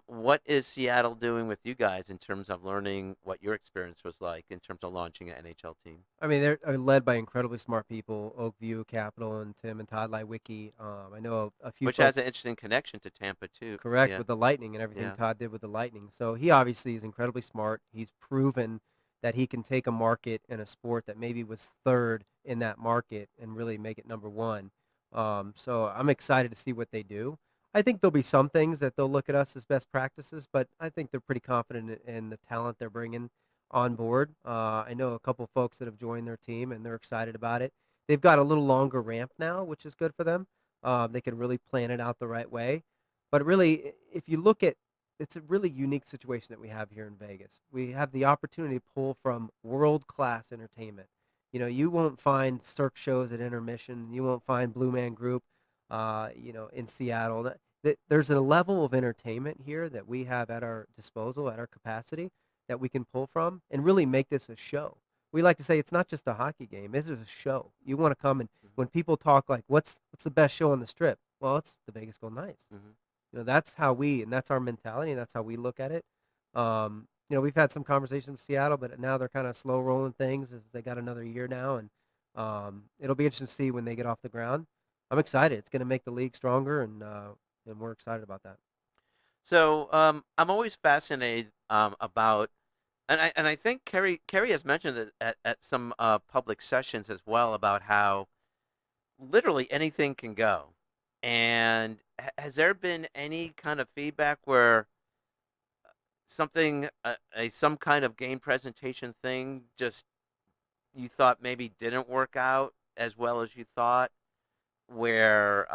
What is Seattle doing with you guys in terms of learning what your experience was like in terms of launching an NHL team? I mean, they're led by incredibly smart people, Oakview Capital and Tim and Todd Lywicki. I know a few Which folks, has an interesting connection to Tampa, too. correct, Yeah. with the Lightning and everything Yeah. Todd did with the Lightning. So he obviously is incredibly smart. He's proven that he can take a market and a sport that maybe was third in that market and really make it number one. So I'm excited to see what they do. I think there'll be some things that they'll look at us as best practices, but I think they're pretty confident in the talent they're bringing on board. I know a couple folks that have joined their team, and they're excited about it. They've got a little longer ramp now, which is good for them. They can really plan it out the right way. But really, if you look at, it's a really unique situation that we have here in Vegas. We have the opportunity to pull from world-class entertainment. You know, you won't find Cirque shows at intermission. You won't find Blue Man Group, in Seattle. There's a level of entertainment here that we have at our disposal, at our capacity, that we can pull from and really make this a show. We like to say it's not just a hockey game. This is a show. You want to come and when people talk like, what's the best show on the Strip? Well, it's the Vegas Golden Knights. Mm-hmm. That's how and that's our mentality, and that's how we look at it. We've had some conversations with Seattle, but now they're kind of slow rolling things as they got another year now, and it'll be interesting to see when they get off the ground. I'm excited. It's going to make the league stronger, and we're excited about that. So I'm always fascinated about, and I think Kerry has mentioned it at some public sessions as well about how literally anything can go. And has there been any kind of feedback where something, some kind of game presentation thing just you thought maybe didn't work out as well as you thought, where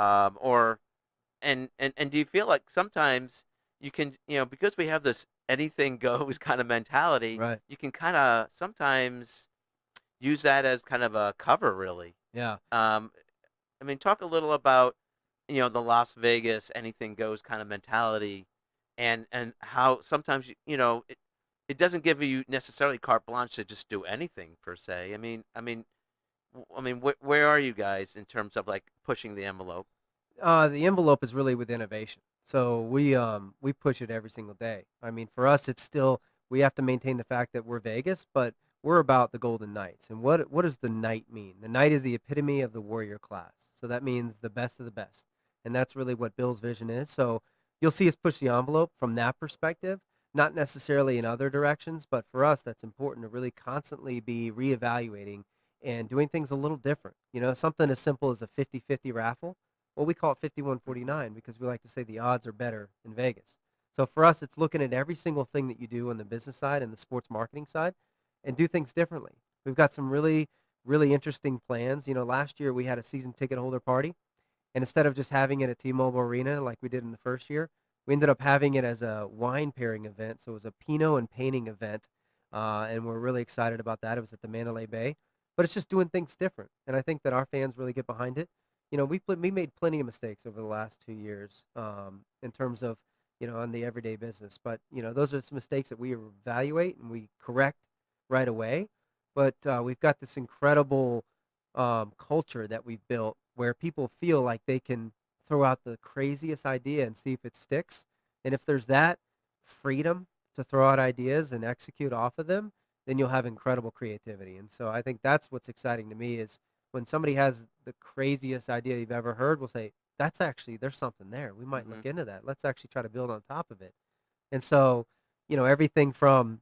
and do you feel like sometimes you can, because we have this anything goes kind of mentality, Right. you can kind of sometimes use that as kind of a cover, really. Yeah. I mean, talk a little about, the Las Vegas anything goes kind of mentality, and how sometimes it doesn't give you necessarily carte blanche to just do anything per se. Where are you guys in terms of like pushing the envelope? The envelope is really with innovation. So we push it every single day. I mean, for us, it's still we have to maintain the fact that we're Vegas, but we're about the Golden Knights. And what does the Knight mean? The Knight is the epitome of the warrior class. So that means the best of the best, and that's really what Bill's vision is. So you'll see us push the envelope from that perspective, not necessarily in other directions, but for us, that's important to really constantly be reevaluating and doing things a little different. Something as simple as a 50-50 raffle. Well, we call it 51-49 because we like to say the odds are better in Vegas. So for us, it's looking at every single thing that you do on the business side and the sports marketing side and do things differently. We've got some really, really interesting plans. Last year we had a season ticket holder party, and instead of just having it at T-Mobile Arena like we did in the first year, we ended up having it as a wine pairing event. So it was a Pinot and painting event, and we're really excited about that. It was at the Mandalay Bay. But it's just doing things different, and I think that our fans really get behind it. We made plenty of mistakes over the last 2 years in terms of, on the everyday business. But, those are some mistakes that we evaluate and we correct right away. But we've got this incredible culture that we've built where people feel like they can throw out the craziest idea and see if it sticks. And if there's that freedom to throw out ideas and execute off of them, then you'll have incredible creativity. And so I think that's what's exciting to me is when somebody has the craziest idea you've ever heard, we'll say, that's actually, there's something there. We might look into that. Let's actually try to build on top of it. And so, everything from,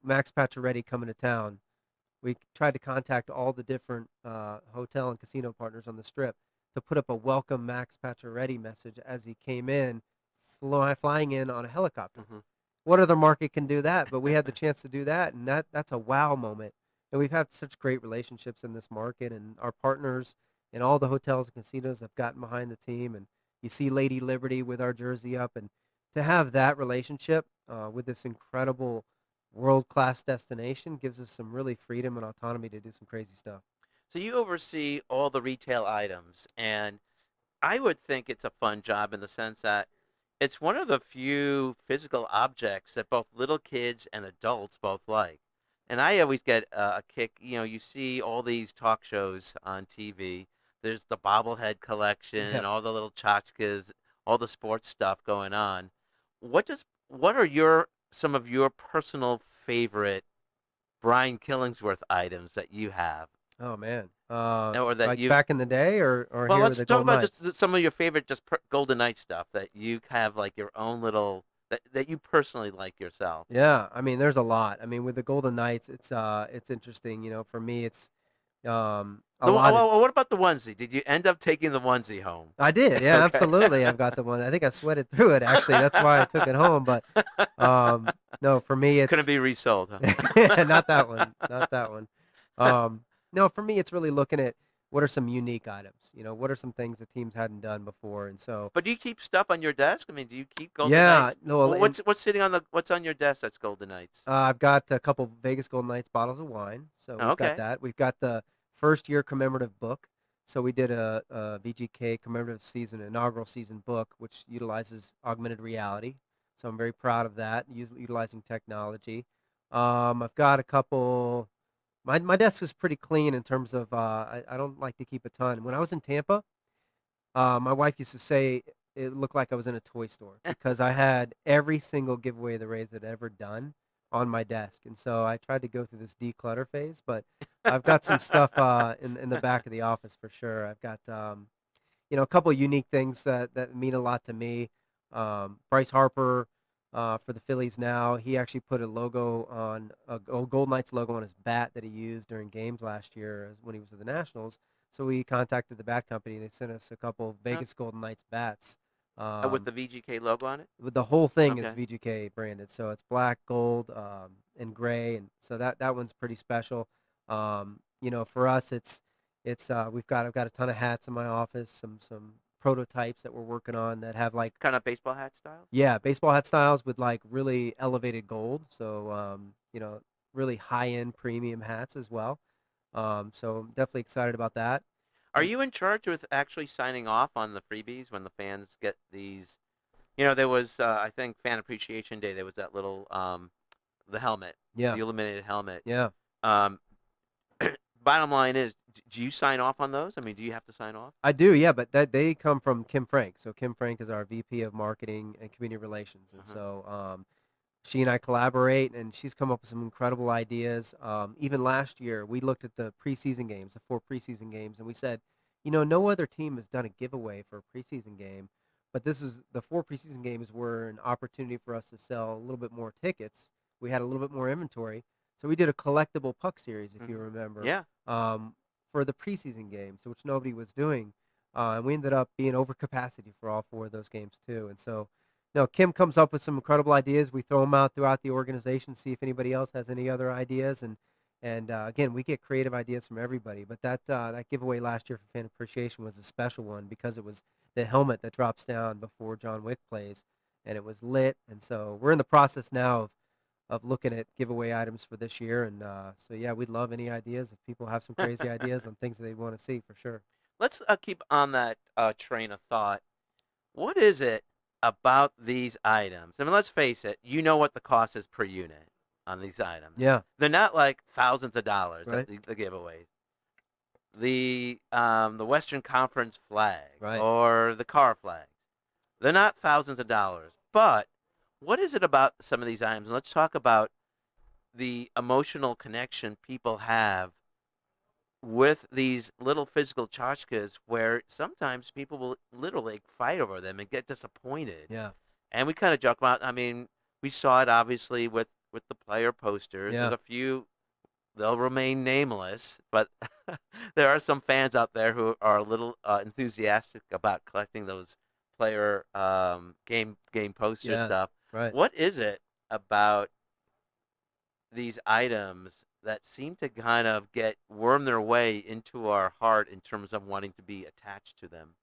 Max Pacioretty coming to town, we tried to contact all the different hotel and casino partners on the Strip to put up a welcome Max Pacioretty message as he came in, flying in on a helicopter. What other market can do that? But we had the chance to do that, and that's a wow moment. And we've had such great relationships in this market, and our partners and all the hotels and casinos have gotten behind the team. And you see Lady Liberty with our jersey up, and to have that relationship with this incredible world-class destination gives us some really freedom and autonomy to do some crazy stuff. So you oversee all the retail items, and I would think it's a fun job in the sense that it's one of the few physical objects that both little kids and adults both like. And I always get a kick, you see all these talk shows on TV. There's the bobblehead collection and Yeah. all the little tchotchkes, all the sports stuff going on. What are some of your personal favorite Brian Killingsworth items that you have? Oh, man. Or that Like you've back in the day or Well, here with let's the talk Golden about Knights? just some of your favorite Golden Knight stuff that you have, like your own little that you personally like yourself. Yeah, I mean, there's a lot. I mean, with the Golden Knights, it's interesting. For me, it's a lot of. What about the onesie? Did you end up taking the onesie home? I did, yeah, Okay. absolutely. I've got the one. I think I sweated through it actually. That's why I took it home. But no, for me, Couldn't it's be resold, huh? not that one, not that one. No, for me, it's really looking at what are some unique items. What are some things that teams hadn't done before, and so But do you keep stuff on your desk? I mean, do you keep Golden yeah, Knights? no, Well, what's on your desk that's Golden Knights? I've got a couple Vegas Golden Knights bottles of wine, so we've got Okay. that. We've got the first year commemorative book. So we did a VGK commemorative season, inaugural season book, which utilizes augmented reality. So I'm very proud of that, utilizing technology. I've got a couple. My desk is pretty clean in terms of I don't like to keep a ton. When I was in Tampa, my wife used to say it looked like I was in a toy store because I had every single giveaway the Rays had ever done on my desk. And so I tried to go through this declutter phase, but I've got some stuff in the back of the office for sure. I've got a couple of unique things that mean a lot to me. Bryce Harper for the Phillies now, he actually put a logo on a Golden Knights logo on his bat that he used during games last year when he was with the Nationals. So we contacted the bat company, and they sent us a couple of Vegas Golden Knights bats. With the VGK logo on it? With the whole thing is Okay. VGK branded, so it's black, gold, and gray, and so that one's pretty special. For us, it's I've got a ton of hats in my office, some prototypes that we're working on that have like Kind of baseball hat styles? yeah, baseball hat styles with like really elevated gold, so really high end premium hats as well. So I'm definitely excited about that. Are you in charge with actually signing off on the freebies when the fans get these? There was, I think, Fan Appreciation Day. There was that little, the helmet, Yeah, the illuminated helmet. yeah. Um, bottom line is, do you sign off on those? I mean, do you have to sign off? I do, yeah, but they come from Kim Frank. So Kim Frank is our VP of Marketing and Community Relations, and so she and I collaborate, and she's come up with some incredible ideas. Even last year, we looked at the preseason games, the 4 preseason games, and we said, no other team has done a giveaway for a preseason game, but the 4 preseason games were an opportunity for us to sell a little bit more tickets. We had a little bit more inventory, so we did a collectible puck series, if you remember. Yeah. For the preseason games, which nobody was doing. And we ended up being over capacity for all 4 of those games too. And so, Kim comes up with some incredible ideas. We throw them out throughout the organization, see if anybody else has any other ideas. And again, we get creative ideas from everybody. But that giveaway last year for Fan Appreciation was a special one because it was the helmet that drops down before John Wick plays, and it was lit. And so we're in the process now of looking at giveaway items for this year. And so, yeah, we'd love any ideas if people have some crazy ideas on things that they want to see for sure. Let's keep on that train of thought. What is it about these items. I mean, let's face it, you know what the cost is per unit on these items. Yeah. They're not like thousands of dollars, Right. the giveaways. The Western Conference flag Right. or the car flags. They're not thousands of dollars. But what is it about some of these items? And let's talk about the emotional connection people have with these little physical tchotchkes where sometimes people will literally fight over them and get disappointed. Yeah. And we kind of joke about, I mean, we saw it obviously with the player posters. Yeah. There's a few, they'll remain nameless, but there are some fans out there who are a little enthusiastic about collecting those player game poster Yeah. stuff. Right. What is it about these items that seem to kind of get worm their way into our heart in terms of wanting to be attached to them?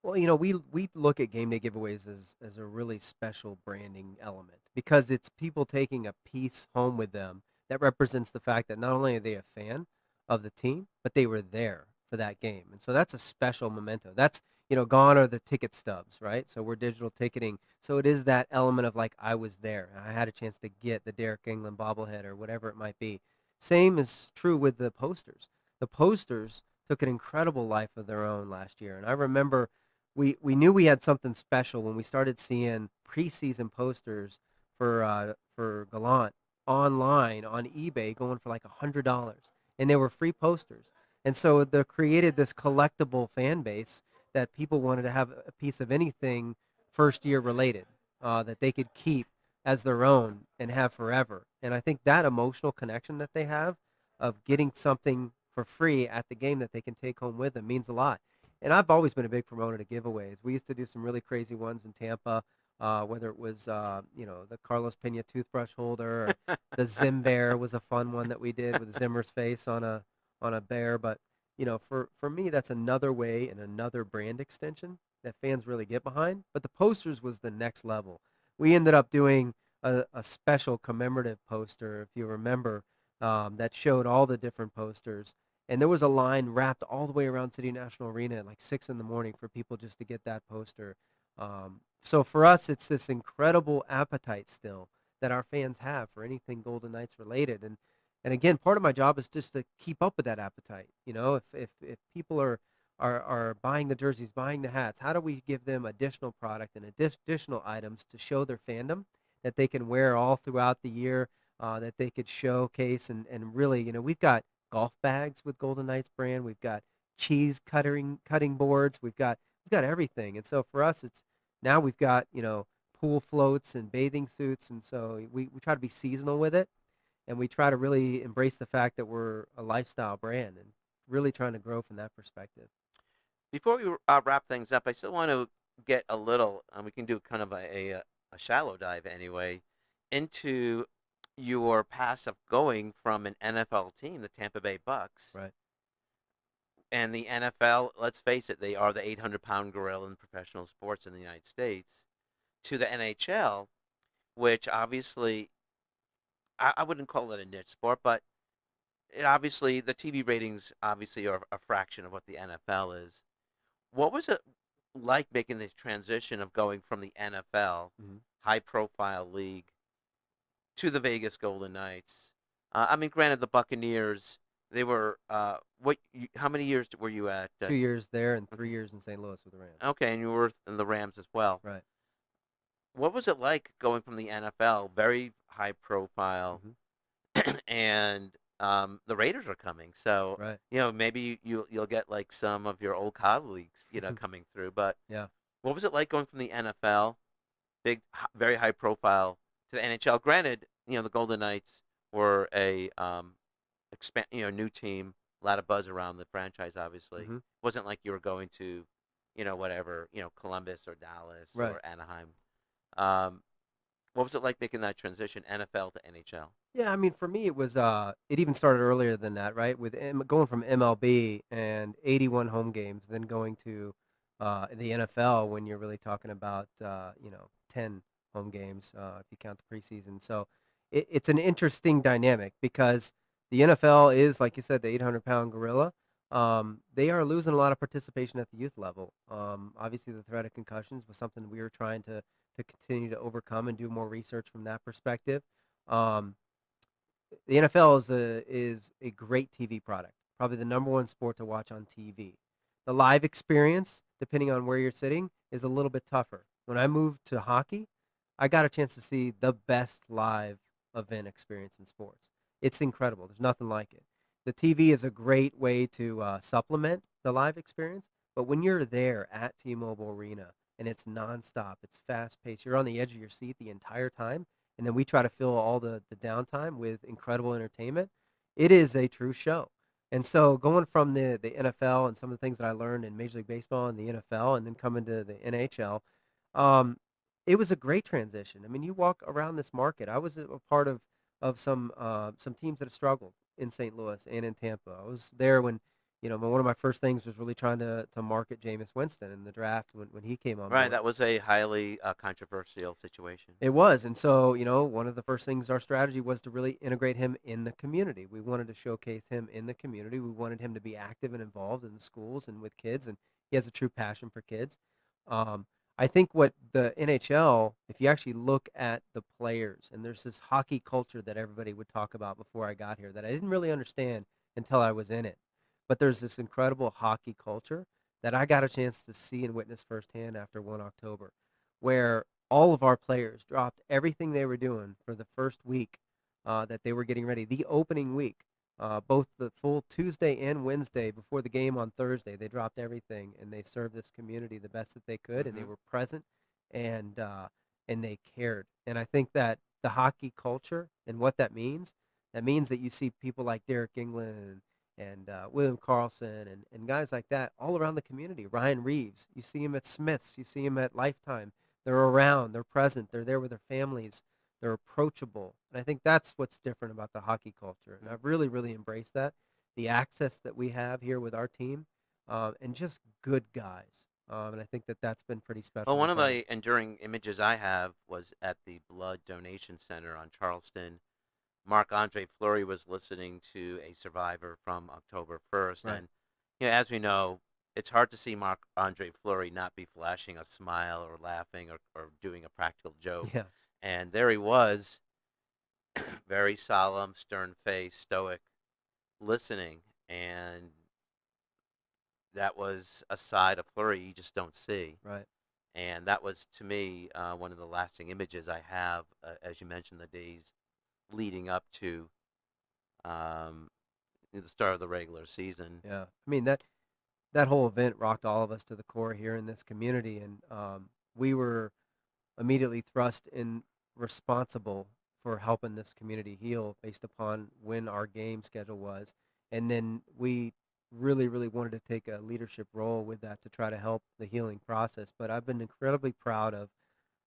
Well, we look at game day giveaways as a really special branding element because it's people taking a piece home with them that represents the fact that not only are they a fan of the team, but they were there for that game. And so that's a special memento. That's, gone are the ticket stubs, right? So we're digital ticketing. So it is that element of like, I was there. I had a chance to get the Derek England bobblehead or whatever it might be. Same is true with the posters. The posters took an incredible life of their own last year. And I remember we knew we had something special when we started seeing preseason posters for Gallant online on eBay going for like $100, and they were free posters. And so they created this collectible fan base that people wanted to have a piece of anything first year related that they could keep as their own and have forever. And I think that emotional connection that they have of getting something for free at the game that they can take home with them means a lot. And I've always been a big promoter to giveaways. We used to do some really crazy ones in Tampa, whether it was, the Carlos Pena toothbrush holder, or the Zim bear was a fun one that we did with Zimmer's face on a bear. But, for me, that's another way and another brand extension that fans really get behind. But the posters was the next level. We ended up doing a special commemorative poster, if you remember, that showed all the different posters. And there was a line wrapped all the way around City National Arena at like 6 in the morning for people just to get that poster. So for us, it's this incredible appetite still that our fans have for anything Golden Knights related. And again, part of my job is just to keep up with that appetite. If people are buying the jerseys, buying the hats, how do we give them additional product and additional items to show their fandom that they can wear all throughout the year, that they could showcase and really, we've got golf bags with Golden Knights brand. We've got cheese cutting boards. We've got everything. And so for us, it's now we've got, pool floats and bathing suits. And so we try to be seasonal with it. And we try to really embrace the fact that we're a lifestyle brand and really trying to grow from that perspective. Before we wrap things up, I still want to get a little, we can do kind of a shallow dive anyway, into your path of going from an NFL team, the Tampa Bay Bucks, Right. and the NFL, let's face it, they are the 800-pound gorilla in professional sports in the United States, to the NHL, which obviously, I wouldn't call it a niche sport, but it obviously, the TV ratings obviously are a fraction of what the NFL is. What was it like making this transition of going from the NFL, Mm-hmm. high-profile league, to the Vegas Golden Knights? I mean, granted, the Buccaneers, they were, how many years were you at? 2 years there and 3 years in St. Louis with the Rams. Okay, and you were in the Rams as well. Right. What was it like going from the NFL, very high profile, Mm-hmm. and the Raiders are coming, so Right. maybe you'll get like some of your old colleagues, coming through. But Yeah. what was it like going from the NFL, big, very high profile, to the NHL? Granted, the Golden Knights were a new team, a lot of buzz around the franchise. Obviously, Mm-hmm. wasn't like you were going to, whatever, Columbus or Dallas Right. or Anaheim. What was it like making that transition, NFL to NHL? Yeah, I mean, for me, it was. It even started earlier than that, right? With going from MLB and 81 home games, then going to the NFL when you're really talking about 10 home games if you count the preseason. So it's an interesting dynamic because the NFL is, like you said, the 800-pound gorilla, they are losing a lot of participation at the youth level. Obviously, the threat of concussions was something we were trying to continue to overcome and do more research from that perspective. Um, the NFL is a great TV product, probably the number one sport to watch on TV. The live experience, depending on where you're sitting, is a little bit tougher. When I moved to hockey, I got a chance to see the best live event experience in sports. It's incredible. There's nothing like it. The TV is a great way to supplement the live experience, but when you're there at T-Mobile Arena and it's nonstop, it's fast-paced, you're on the edge of your seat the entire time, and then we try to fill all the downtime with incredible entertainment. It is a true show. And so going from the NFL and some of the things that I learned in Major League Baseball and the NFL and then coming to the NHL, um, it was a great transition. I mean, you walk around this market. I was a part of some teams that have struggled in St. Louis and in Tampa. I was there when, one of my first things was really trying to market Jameis Winston in the draft when he came on Right, board. that was a highly controversial situation. It was. And so, one of the first things our strategy was to really integrate him in the community. We wanted to showcase him in the community. We wanted him to be active and involved in the schools and with kids, and he has a true passion for kids. Um, I think what the NHL, if you actually look at the players, and there's this hockey culture that everybody would talk about before I got here that I didn't really understand until I was in it. But there's this incredible hockey culture that I got a chance to see and witness firsthand after 1 October, where all of our players dropped everything they were doing for the first week that they were getting ready. The opening week, both the full Tuesday and Wednesday before the game on Thursday, they dropped everything and they served this community the best that they could, and they were present and they cared. And I think that the hockey culture and what that means that you see people like Derek England and William Carlson and guys like that all around the community. Ryan Reeves, you see him at Smith's, you see him at Lifetime. They're around, they're present, they're there with their families, they're approachable. And I think that's what's different about the hockey culture. And I've really, really embraced that. The access that we have here with our team and just good guys. And I think that that's been pretty special. Well, one to of try the enduring images I have was at the Blood Donation Center on Charleston. Marc-Andre Fleury was listening to a survivor from October 1st. Right. And, as we know, it's hard to see Marc-Andre Fleury not be flashing a smile or laughing or doing a practical joke. Yeah. And there he was, very solemn, stern-faced, stoic, listening. And that was a side of Fleury you just don't see. Right. And that was, to me, one of the lasting images I have, as you mentioned, the days leading up to the start of the regular season. Yeah. I mean, that whole event rocked all of us to the core here in this community. And we were immediately thrust in responsible for helping this community heal based upon when our game schedule was. And then we really, really wanted to take a leadership role with that to try to help the healing process. But I've been incredibly proud of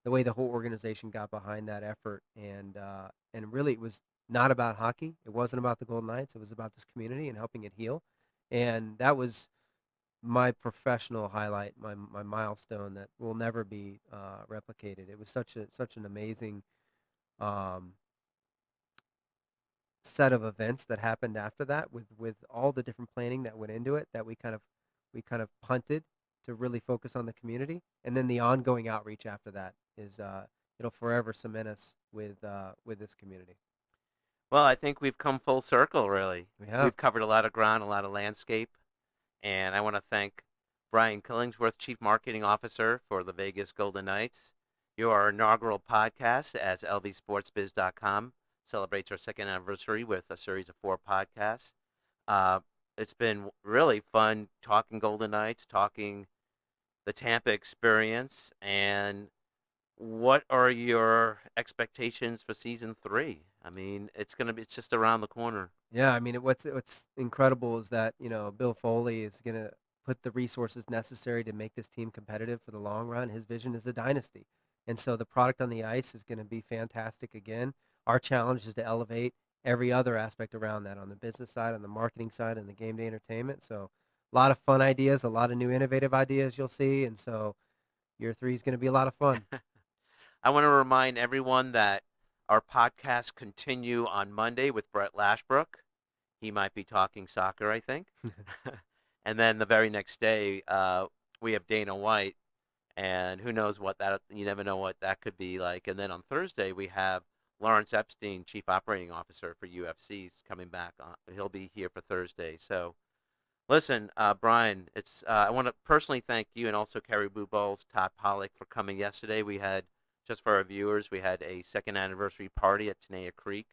the way the whole organization got behind that effort. And really it was not about hockey. It wasn't about the Golden Knights. It was about this community and helping it heal. And that was my professional highlight, my milestone that will never be replicated. It was such an amazing set of events that happened after that with all the different planning that went into it that we kind of punted to really focus on the community. And then the ongoing outreach after that is it'll forever cement us with this community. Well, I think we've come full circle, really. We have. We've covered a lot of ground, a lot of landscape. And I want to thank Brian Killingsworth, Chief Marketing Officer for the Vegas Golden Knights. Your inaugural podcast as LVSportsBiz.com celebrates our second anniversary with a series of 4 podcasts. It's been really fun talking Golden Knights, talking the Tampa experience, and what are your expectations for season 3? I mean, it's just around the corner. Yeah, I mean, what's incredible is that, Bill Foley is going to put the resources necessary to make this team competitive for the long run. His vision is a dynasty. And so the product on the ice is going to be fantastic again. Our challenge is to elevate every other aspect around that on the business side, on the marketing side, and the game day entertainment. So a lot of fun ideas, a lot of new innovative ideas you'll see. And so year 3 is going to be a lot of fun. I want to remind everyone that our podcasts continue on Monday with Brett Lashbrook. He might be talking soccer, I think. And then the very next day, we have Dana White, and who knows what that, you never know what that could be like. And then on Thursday, we have Lawrence Epstein, Chief Operating Officer for UFC's coming back. He'll be here for Thursday. So listen, Brian, I want to personally thank you and also Caribou Bowls, Todd Pollock, for coming yesterday. We had, just for our viewers, we had a second anniversary party at Tenaya Creek,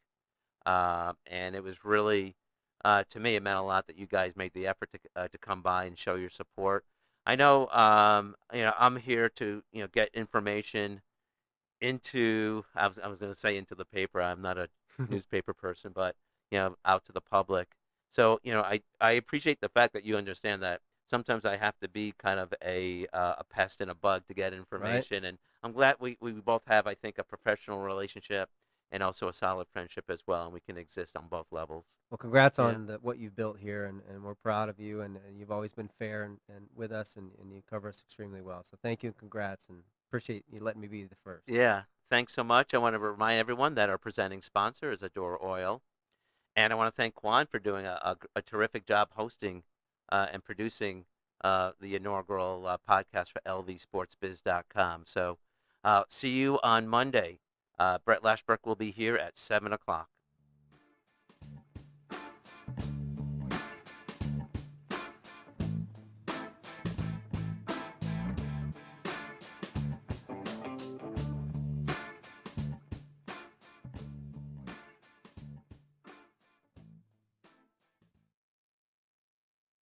and it was really, to me, it meant a lot that you guys made the effort to come by and show your support. I know, I'm here to, get information into, I was going to say into the paper. I'm not a newspaper person, but, out to the public. So, I appreciate the fact that you understand that sometimes I have to be kind of a pest and a bug to get information. And I'm glad we both have, I think, a professional relationship and also a solid friendship as well, and we can exist on both levels. Well, congrats Yeah. on what you've built here, and we're proud of you, and you've always been fair and with us, and you cover us extremely well. So thank you and congrats, and appreciate you letting me be the first. Yeah, thanks so much. I want to remind everyone that our presenting sponsor is Adore Oil. And I want to thank Juan for doing a terrific job hosting and producing the inaugural podcast for LVSportsBiz.com. So see you on Monday. Brett Lashbrook will be here at 7 o'clock.